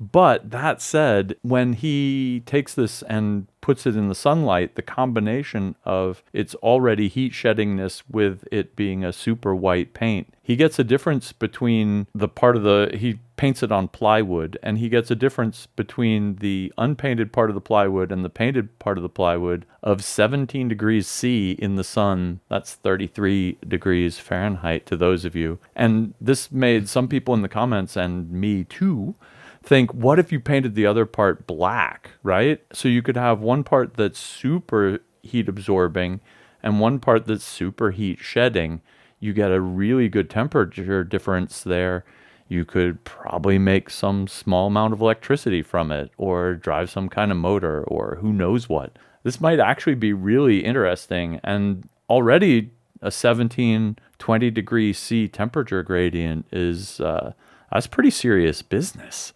S2: But that said, when he takes this and puts it in the sunlight, the combination of its already heat sheddingness with it being a super white paint, he gets a difference between he paints it on plywood, and he gets a difference between the unpainted part of the plywood and the painted part of the plywood of 17 degrees C in the sun. That's 33 degrees Fahrenheit to those of you. And this made some people in the comments, and me too, think, what if you painted the other part black, right? So you could have one part that's super heat absorbing and one part that's super heat shedding. You get a really good temperature difference there. You could probably make some small amount of electricity from it or drive some kind of motor or who knows what. This might actually be really interesting. And already a 17, 20 degree C temperature gradient is that's pretty serious business.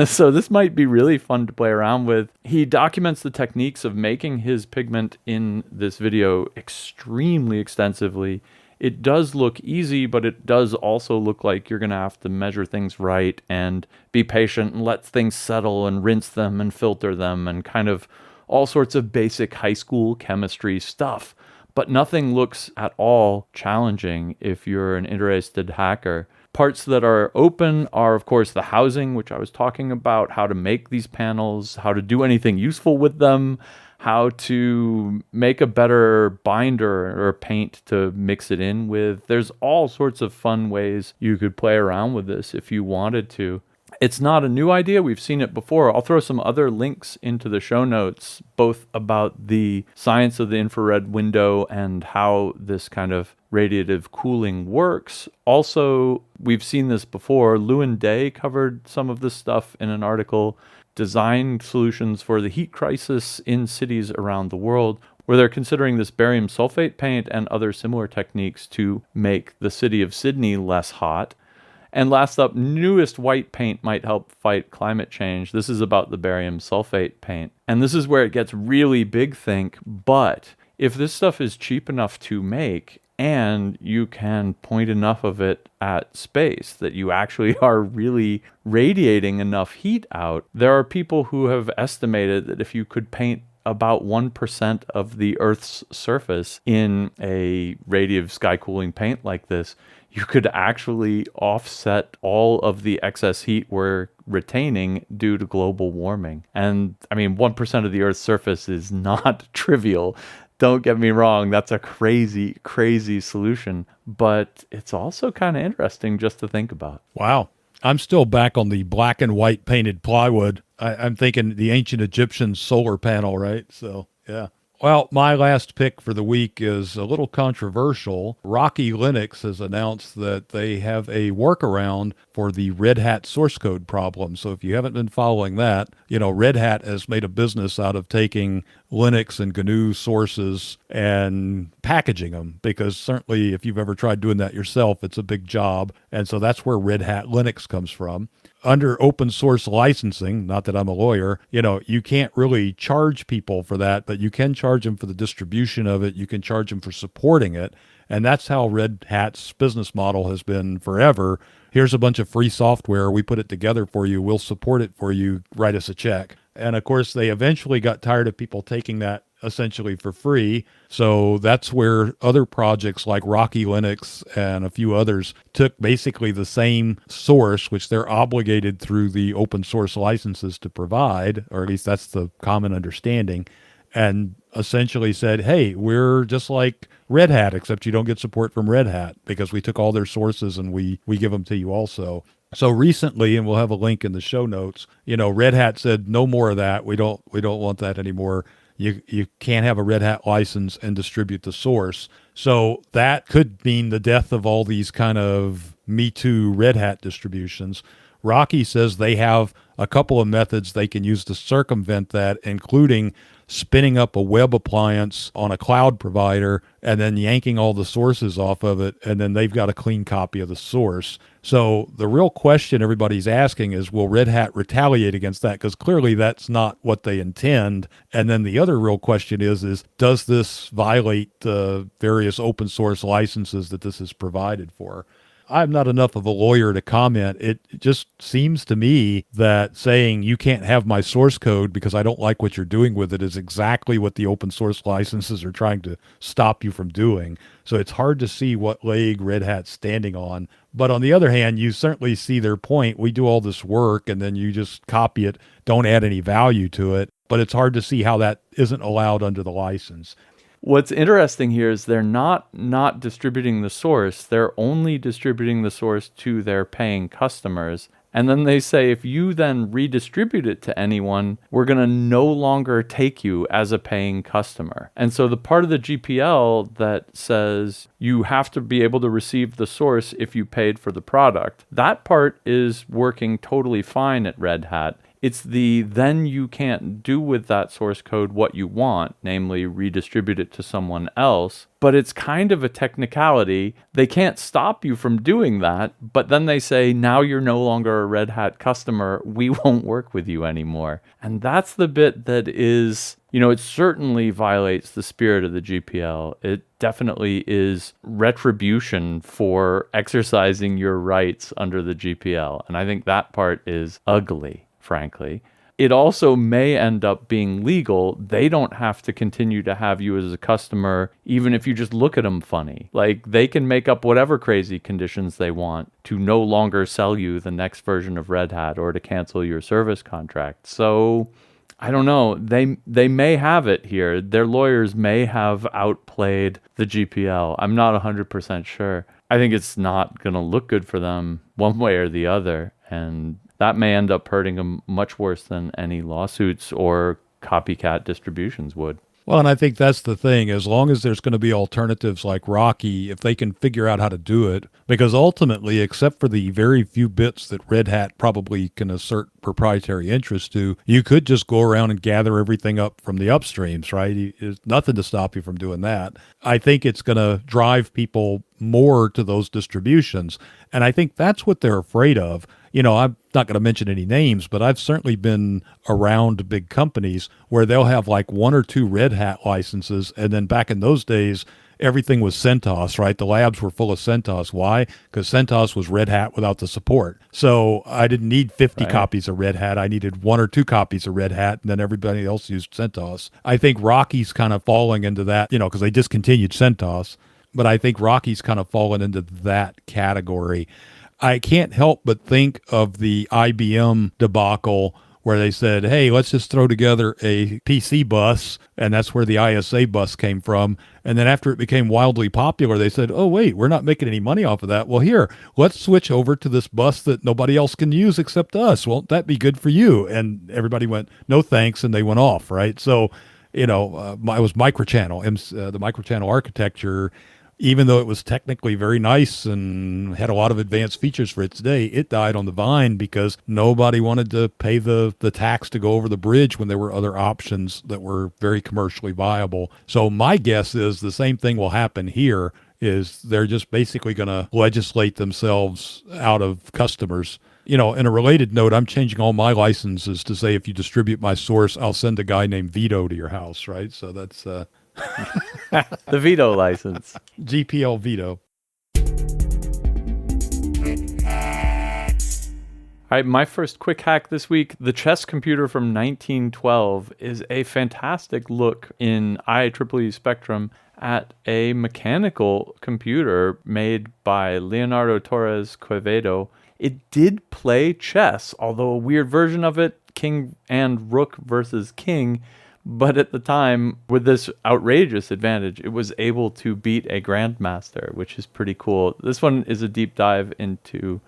S2: So this might be really fun to play around with. He documents the techniques of making his pigment in this video extremely extensively. It does look easy, but it does also look like you're going to have to measure things right and be patient and let things settle and rinse them and filter them and kind of all sorts of basic high school chemistry stuff. But nothing looks at all challenging if you're an interested hacker. Parts that are open are, of course, the housing, which I was talking about, how to make these panels, how to do anything useful with them, how to make a better binder or paint to mix it in with. There's all sorts of fun ways you could play around with this if you wanted to. It's not a new idea. We've seen it before. I'll throw some other links into the show notes, both about the science of the infrared window and how this kind of radiative cooling works. Also, we've seen this before. Lewin Day covered some of this stuff in an article, Design Solutions for the Heat Crisis in Cities Around the World, where they're considering this barium sulfate paint and other similar techniques to make the city of Sydney less hot. And last up, newest white paint might help fight climate change. This is about the barium sulfate paint. And this is where it gets really big think, but if this stuff is cheap enough to make and you can point enough of it at space that you actually are really radiating enough heat out, there are people who have estimated that if you could paint about 1% of the Earth's surface in a radiative sky cooling paint like this, you could actually offset all of the excess heat we're retaining due to global warming. And I mean, 1% of the Earth's surface is not trivial. Don't get me wrong, that's a crazy, crazy solution. But it's also kind of interesting just to think about.
S1: Wow. I'm still back on the black and white painted plywood. I'm thinking the ancient Egyptian solar panel, right? So, yeah. Well, my last pick for the week is a little controversial. Rocky Linux has announced that they have a workaround for the Red Hat source code problem. So if you haven't been following that, Red Hat has made a business out of taking Linux and GNU sources and packaging them, because certainly if you've ever tried doing that yourself, it's a big job. And so that's where Red Hat Linux comes from. Under open source licensing, not that I'm a lawyer, you can't really charge people for that, but you can charge them for the distribution of it. You can charge them for supporting it. And that's how Red Hat's business model has been forever. Here's a bunch of free software. We put it together for you. We'll support it for you. Write us a check. And of course, they eventually got tired of people taking that essentially for free. So that's where other projects like Rocky Linux and a few others took basically the same source, which they're obligated through the open source licenses to provide, or at least that's the common understanding, and essentially said, hey, we're just like Red Hat, except you don't get support from Red Hat because we took all their sources and we give them to you also. So recently, and we'll have a link in the show notes, Red Hat said no more of that. We don't want that anymore. You can't have a Red Hat license and distribute the source. So that could mean the death of all these kind of Me Too Red Hat distributions. Rocky says they have a couple of methods they can use to circumvent that, including spinning up a web appliance on a cloud provider and then yanking all the sources off of it, and then they've got a clean copy of the source. So the real question everybody's asking is, will Red Hat retaliate against that? Because clearly that's not what they intend. And then the other real question is does this violate the various open source licenses that this is provided for? I'm not enough of a lawyer to comment. It just seems to me that saying you can't have my source code because I don't like what you're doing with it is exactly what the open source licenses are trying to stop you from doing. So it's hard to see what leg Red Hat's standing on. But on the other hand, you certainly see their point. We do all this work and then you just copy it, don't add any value to it. But it's hard to see how that isn't allowed under the license.
S2: What's interesting here is they're not distributing the source. They're only distributing the source to their paying customers. And then they say, if you then redistribute it to anyone, we're going to no longer take you as a paying customer. And so the part of the GPL that says you have to be able to receive the source if you paid for the product, that part is working totally fine at Red Hat. It's then you can't do with that source code what you want, namely redistribute it to someone else. But it's kind of a technicality. They can't stop you from doing that, but then they say, now you're no longer a Red Hat customer. We won't work with you anymore. And that's the bit that is, it certainly violates the spirit of the GPL. It definitely is retribution for exercising your rights under the GPL. And I think that part is ugly, frankly. It also may end up being legal. They don't have to continue to have you as a customer, even if you just look at them funny. Like, they can make up whatever crazy conditions they want to no longer sell you the next version of Red Hat or to cancel your service contract. So I don't know. They may have it here. Their lawyers may have outplayed the GPL. I'm not 100% sure. I think it's not going to look good for them one way or the other. And that may end up hurting them much worse than any lawsuits or copycat distributions would.
S1: Well, and I think that's the thing. As long as there's going to be alternatives like Rocky, if they can figure out how to do it, because ultimately, except for the very few bits that Red Hat probably can assert proprietary interest to, you could just go around and gather everything up from the upstreams, right? There's nothing to stop you from doing that. I think it's going to drive people more to those distributions. And I think that's what they're afraid of. I'm not going to mention any names, but I've certainly been around big companies where they'll have like one or two Red Hat licenses. And then back in those days, everything was CentOS, right? The labs were full of CentOS. Why? Because CentOS was Red Hat without the support. So I didn't need 50 copies of Red Hat. I needed one or two copies of Red Hat, and then everybody else used CentOS. I think Rocky's kind of falling into that, because they discontinued CentOS. But I think Rocky's kind of fallen into that category. I can't help but think of the IBM debacle where they said, hey, let's just throw together a PC bus, and that's where the ISA bus came from. And then after it became wildly popular, they said, oh, wait, we're not making any money off of that. Well, here, let's switch over to this bus that nobody else can use except us. Won't that be good for you? And everybody went, no thanks, and they went off, right? So, it was microchannel, the microchannel architecture. Even though it was technically very nice and had a lot of advanced features for its day, it died on the vine because nobody wanted to pay the tax to go over the bridge when there were other options that were very commercially viable. So my guess is the same thing will happen here, is they're just basically going to legislate themselves out of customers. In a related note, I'm changing all my licenses to say if you distribute my source, I'll send a guy named Vito to your house, right? So that's...
S2: The veto license.
S1: GPL veto.
S2: All right, my first quick hack this week, the chess computer from 1912 is a fantastic look in IEEE Spectrum at a mechanical computer made by Leonardo Torres Quevedo. It did play chess, although a weird version of it, king and rook versus king. But at the time, with this outrageous advantage, it was able to beat a grandmaster, which is pretty cool. This one is a deep dive into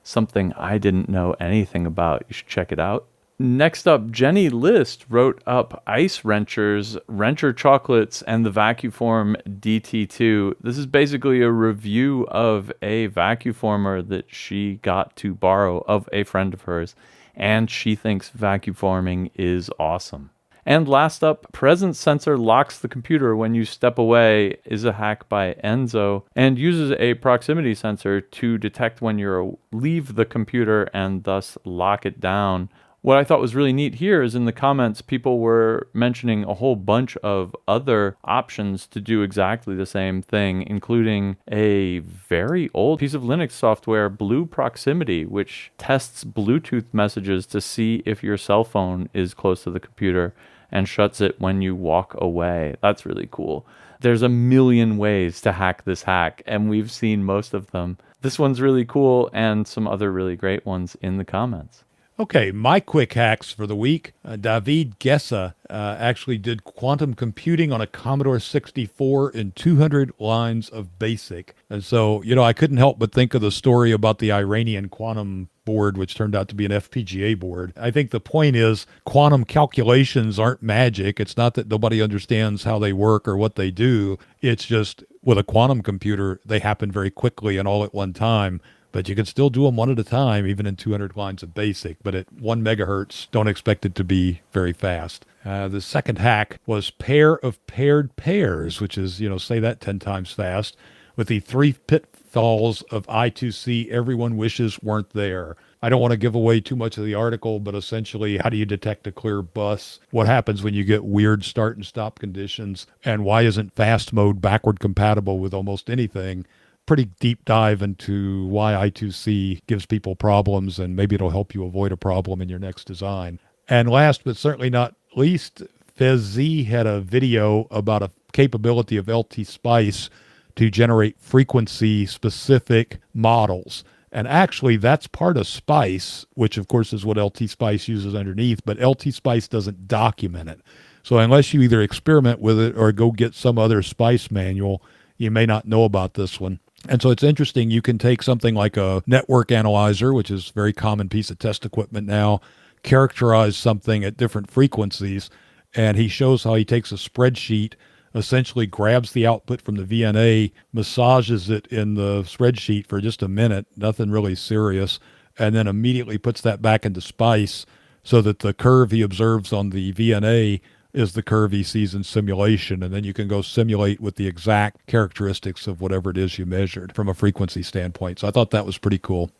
S2: something I didn't know anything about. You should check it out. Next up, Jenny List wrote up Ice Wrenchers, Wrencher Chocolates, and the Vacuform DT2. This is basically a review of a vacuformer that she got to borrow of a friend of hers, and she thinks vacuforming is awesome. And last up, Presence Sensor Locks the Computer When You Step Away is a hack by Enzo and uses a proximity sensor to detect when you leave the computer and thus lock it down. What I thought was really neat here is in the comments, people were mentioning a whole bunch of other options to do exactly the same thing, including a very old piece of Linux software, Blue Proximity, which tests Bluetooth messages to see if your cell phone is close to the computer and shuts it when you walk away. That's really cool. There's a million ways to hack this hack, and we've seen most of them. This one's really cool, and some other really great ones in the comments.
S1: Okay, my quick hacks for the week. David Gessa actually did quantum computing on a Commodore 64 in 200 lines of BASIC. And so, I couldn't help but think of the story about the Iranian quantum board, which turned out to be an FPGA board. I think the point is quantum calculations aren't magic. It's not that nobody understands how they work or what they do. It's just with a quantum computer, they happen very quickly and all at one time. But you can still do them one at a time, even in 200 lines of BASIC. But at 1 megahertz, don't expect it to be very fast. The second hack was pair of paired pairs, which is, say that 10 times fast, with the 3 pitfalls of I2C everyone wishes weren't there. I don't want to give away too much of the article, but essentially, how do you detect a clear bus? What happens when you get weird start and stop conditions? And why isn't fast mode backward compatible with almost anything? Pretty deep dive into why I2C gives people problems, and maybe it'll help you avoid a problem in your next design. And last but certainly not least, FezZ had a video about a capability of LT Spice to generate frequency-specific models. And actually, that's part of Spice, which of course is what LT Spice uses underneath, but LT Spice doesn't document it. So unless you either experiment with it or go get some other Spice manual, you may not know about this one. And so it's interesting. You can take something like a network analyzer, which is a very common piece of test equipment now, characterize something at different frequencies, and he shows how he takes a spreadsheet, essentially grabs the output from the VNA, massages it in the spreadsheet for just a minute, nothing really serious, and then immediately puts that back into Spice so that the curve he observes on the VNA is the curve he sees in simulation, and then you can go simulate with the exact characteristics of whatever it is you measured from a frequency standpoint. So I thought that was pretty cool.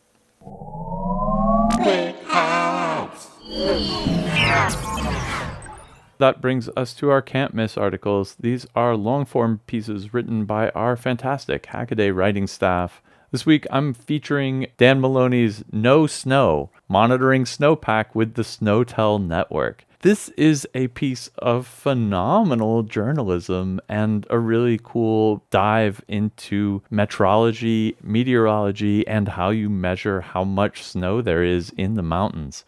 S2: That brings us to our Can't Miss articles. These are long-form pieces written by our fantastic Hackaday writing staff. This week, I'm featuring Dan Maloney's No Snow, monitoring snowpack with the Snowtel network. This is a piece of phenomenal journalism and a really cool dive into metrology, meteorology, and how you measure how much snow there is in the mountains.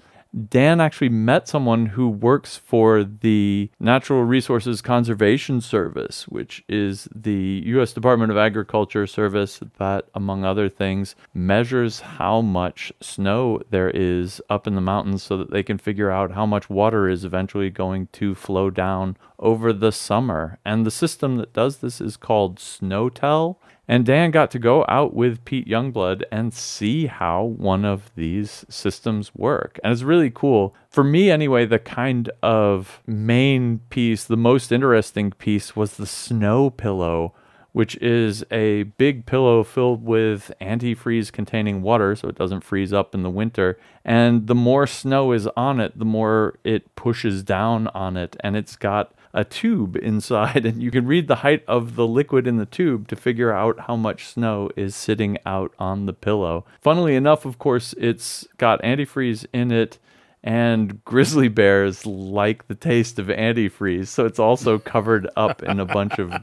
S2: Dan actually met someone who works for the Natural Resources Conservation Service, which is the U.S. Department of Agriculture service that, among other things, measures how much snow there is up in the mountains so that they can figure out how much water is eventually going to flow down over the summer. And the system that does this is called Snowtel. And Dan got to go out with Pete Youngblood and see how one of these systems work. And it's really cool. For me, anyway, the kind of main piece, the most interesting piece was the snow pillow, which is a big pillow filled with antifreeze containing water so it doesn't freeze up in the winter. And the more snow is on it, the more it pushes down on it. And it's got a tube inside, and you can read the height of the liquid in the tube to figure out how much snow is sitting out on the pillow. Funnily enough, of course, it's got antifreeze in it, and grizzly bears like the taste of antifreeze, so it's also covered up in a bunch of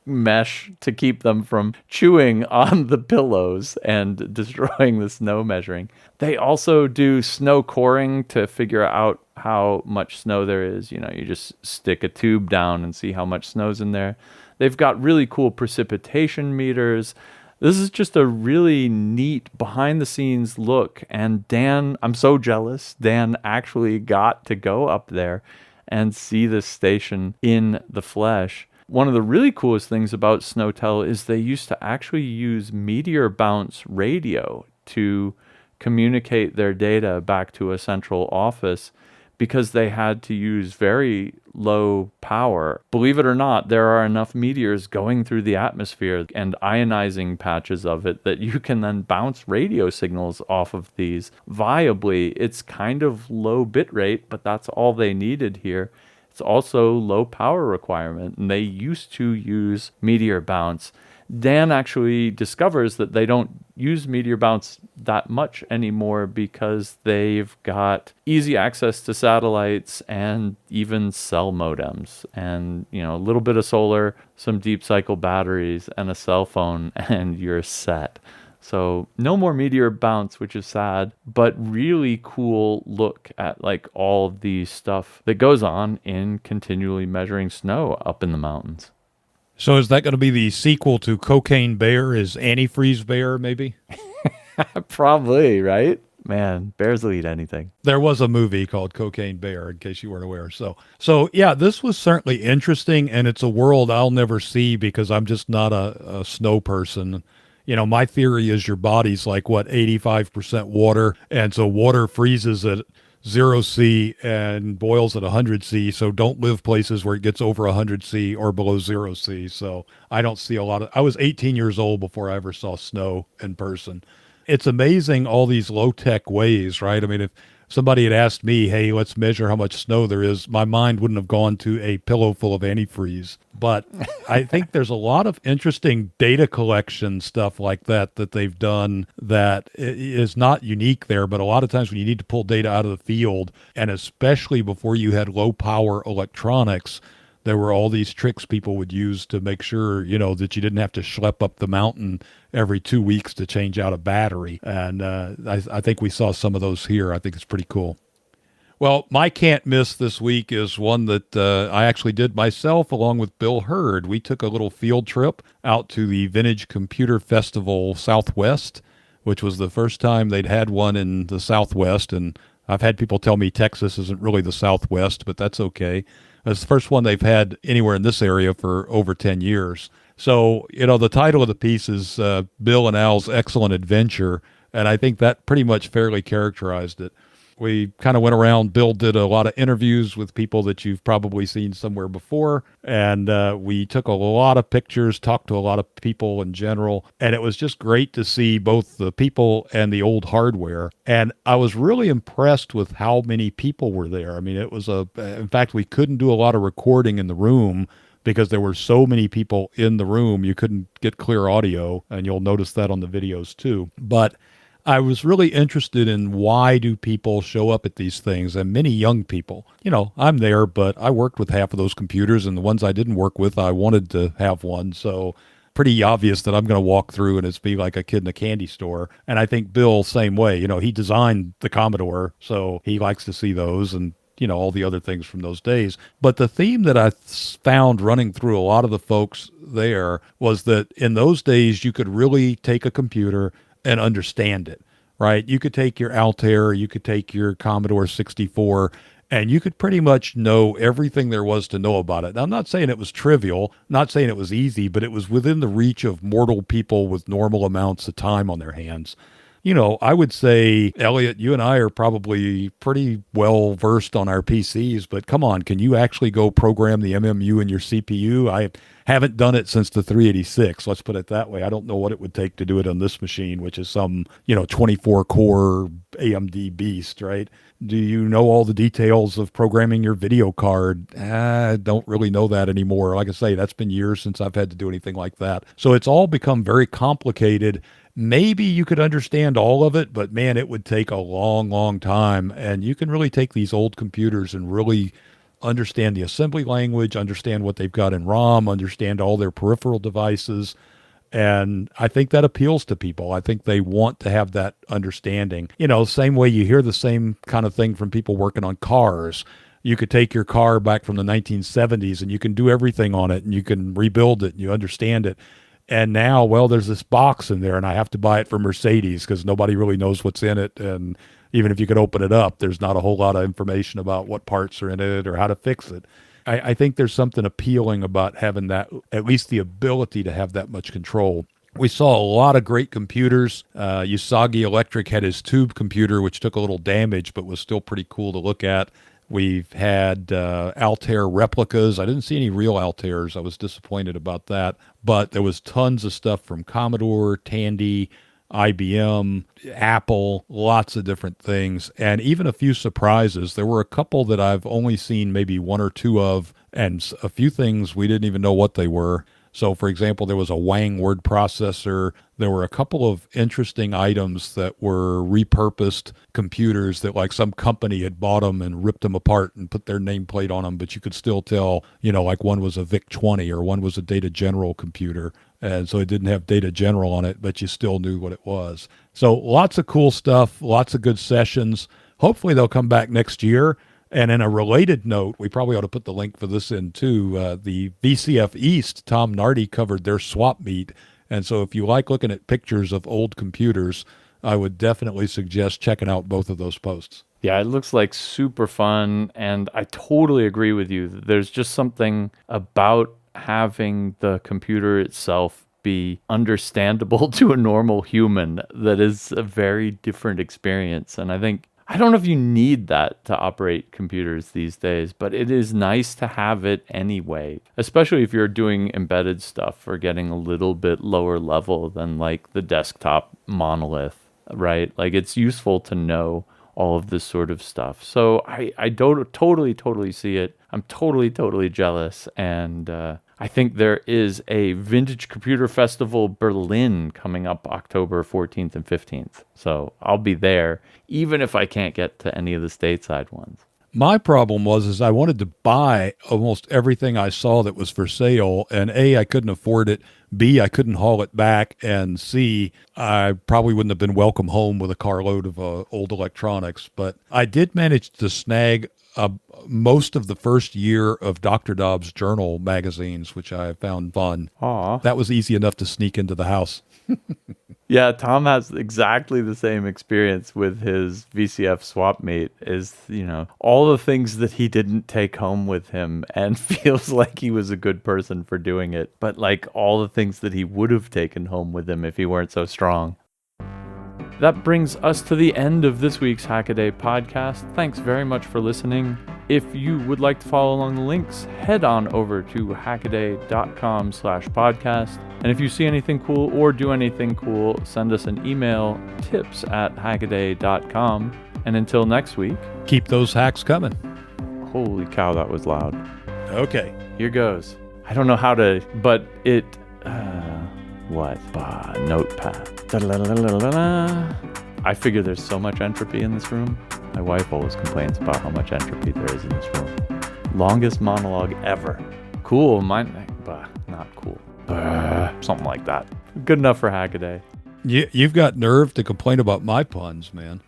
S2: mesh to keep them from chewing on the pillows and destroying the snow measuring. They also do snow coring to figure out how much snow there is. You just stick a tube down and see how much snow's in there. They've got really cool precipitation meters. This is just a really neat behind the scenes look. And Dan, I'm so jealous. Dan actually got to go up there and see this station in the flesh. One of the really coolest things about Snowtell is they used to actually use meteor bounce radio to communicate their data back to a central office because they had to use very low power. Believe it or not, there are enough meteors going through the atmosphere and ionizing patches of it that you can then bounce radio signals off of these viably. It's kind of low bit rate, but that's all they needed here. It's also low power requirement, and they used to use meteor bounce. Dan actually discovers that they don't use meteor bounce that much anymore because they've got easy access to satellites and even cell modems, and a little bit of solar, some deep cycle batteries, and a cell phone, and you're set. So no more meteor bounce, which is sad, but really cool look at like all the stuff that goes on in continually measuring snow up in the mountains.
S1: So is that going to be the sequel to Cocaine Bear? Is Antifreeze Bear, maybe?
S2: Probably, right? Man, bears will eat anything.
S1: There was a movie called Cocaine Bear, in case you weren't aware. So yeah, this was certainly interesting, and it's a world I'll never see because I'm just not a snow person. My theory is your body's like, 85% water, and so water freezes at 0°C and boils at 100°C, so don't live places where it gets over 100°C or below 0°C. So I don't see a lot of... I was 18 years old before I ever saw snow in person. It's amazing all these low-tech ways, right? I mean, if somebody had asked me, hey, let's measure how much snow there is, my mind wouldn't have gone to a pillow full of antifreeze. But I think there's a lot of interesting data collection stuff like that they've done that is not unique there. But a lot of times when you need to pull data out of the field, and especially before you had low-power electronics, there were all these tricks people would use to make sure, that you didn't have to schlep up the mountain every 2 weeks to change out a battery. And I think we saw some of those here. I think it's pretty cool. Well, my can't miss this week is one that I actually did myself along with Bill Hurd. We took a little field trip out to the Vintage Computer Festival Southwest, which was the first time they'd had one in the Southwest. And I've had people tell me Texas isn't really the Southwest, but that's okay. It's the first one they've had anywhere in this area for over 10 years. So, the title of the piece is Bill and Al's Excellent Adventure, and I think that pretty much fairly characterized it. We kind of went around. Bill did a lot of interviews with people that you've probably seen somewhere before, and we took a lot of pictures, talked to a lot of people in general, and it was just great to see both the people and the old hardware. And I was really impressed with how many people were there. I mean, it was in fact, we couldn't do a lot of recording in the room because there were so many people in the room, you couldn't get clear audio, and you'll notice that on the videos too. But I was really interested in why do people show up at these things, and many young people. I'm there, but I worked with half of those computers, and the ones I didn't work with, I wanted to have one. So pretty obvious that I'm going to walk through and it's be like a kid in a candy store. And I think Bill, same way. He designed the Commodore, so he likes to see those and all the other things from those days. But the theme that I found running through a lot of the folks there was that in those days, you could really take a computer and understand it, right? You could take your Altair, you could take your Commodore 64, and you could pretty much know everything there was to know about it. Now, I'm not saying it was trivial, not saying it was easy, but it was within the reach of mortal people with normal amounts of time on their hands. I would say, Elliot, you and I are probably pretty well versed on our PCs, but come on, can you actually go program the MMU in your CPU? I haven't done it since the 386. Let's put it that way. I don't know what it would take to do it on this machine, which is some, 24 core AMD beast, right? Do you know all the details of programming your video card? I don't really know that anymore. Like I say, that's been years since I've had to do anything like that. So it's all become very complicated. Maybe you could understand all of it, but man, it would take a long, long time. And you can really take these old computers and really understand the assembly language, understand what they've got in ROM, understand all their peripheral devices. And I think that appeals to people. I think they want to have that understanding. Same way you hear the same kind of thing from people working on cars. You could take your car back from the 1970s and you can do everything on it and you can rebuild it and you understand it. And now, well, there's this box in there, and I have to buy it for Mercedes because nobody really knows what's in it. And even if you could open it up, there's not a whole lot of information about what parts are in it or how to fix it. I think there's something appealing about having that, at least the ability to have that much control. We saw a lot of great computers. Usagi Electric had his tube computer, which took a little damage, but was still pretty cool to look at. We've had Altair replicas. I didn't see any real Altairs. I was disappointed about that. But there was tons of stuff from Commodore, Tandy, IBM, Apple, lots of different things, and even a few surprises. There were a couple that I've only seen maybe one or two of, and a few things we didn't even know what they were. So, for example, there was a Wang word processor. There were a couple of interesting items that were repurposed computers that, like, some company had bought them and ripped them apart and put their nameplate on them, but you could still tell, like one was a VIC-20 or one was a Data General computer. And so it didn't have Data General on it, but you still knew what it was. So lots of cool stuff, lots of good sessions. Hopefully they'll come back next year. And in a related note, we probably ought to put the link for this in too. The VCF East, Tom Nardi covered their swap meet. And so if you like looking at pictures of old computers, I would definitely suggest checking out both of those posts.
S2: Yeah, it looks like super fun. And I totally agree with you. There's just something about having the computer itself be understandable to a normal human that is a very different experience. And I don't know if you need that to operate computers these days, but it is nice to have it anyway, especially if you're doing embedded stuff or getting a little bit lower level than like the desktop monolith, right? Like it's useful to know all of this sort of stuff. So I don't totally see it. I'm totally jealous. And I think there is a Vintage Computer Festival Berlin coming up October 14th and 15th. So I'll be there, even if I can't get to any of the stateside ones.
S1: My problem was I wanted to buy almost everything I saw that was for sale, and A, I couldn't afford it, B, I couldn't haul it back, and C, I probably wouldn't have been welcome home with a carload of old electronics. But I did manage to snag most of the first year of Dr. Dobbs Journal magazines, which I found fun.
S2: Aw.
S1: That was easy enough to sneak into the house.
S2: Yeah, Tom has exactly the same experience with his VCF swap mate is, all the things that he didn't take home with him and feels like he was a good person for doing it, but like all the things that he would have taken home with him if he weren't so strong. That brings us to the end of this week's Hackaday podcast. Thanks very much for listening. If you would like to follow along the links, head on over to hackaday.com/podcast. And if you see anything cool or do anything cool, send us an email, tips@hackaday.com. And until next week,
S1: keep those hacks coming.
S2: Holy cow, that was loud.
S1: Okay.
S2: Here goes. I don't know how to, but it, what? Notepad. I figure there's so much entropy in this room. My wife always complains about how much entropy there is in this room. Longest monologue ever. Cool. Mine, not cool. Something like that. Good enough for Hackaday.
S1: You've got nerve to complain about my puns, man.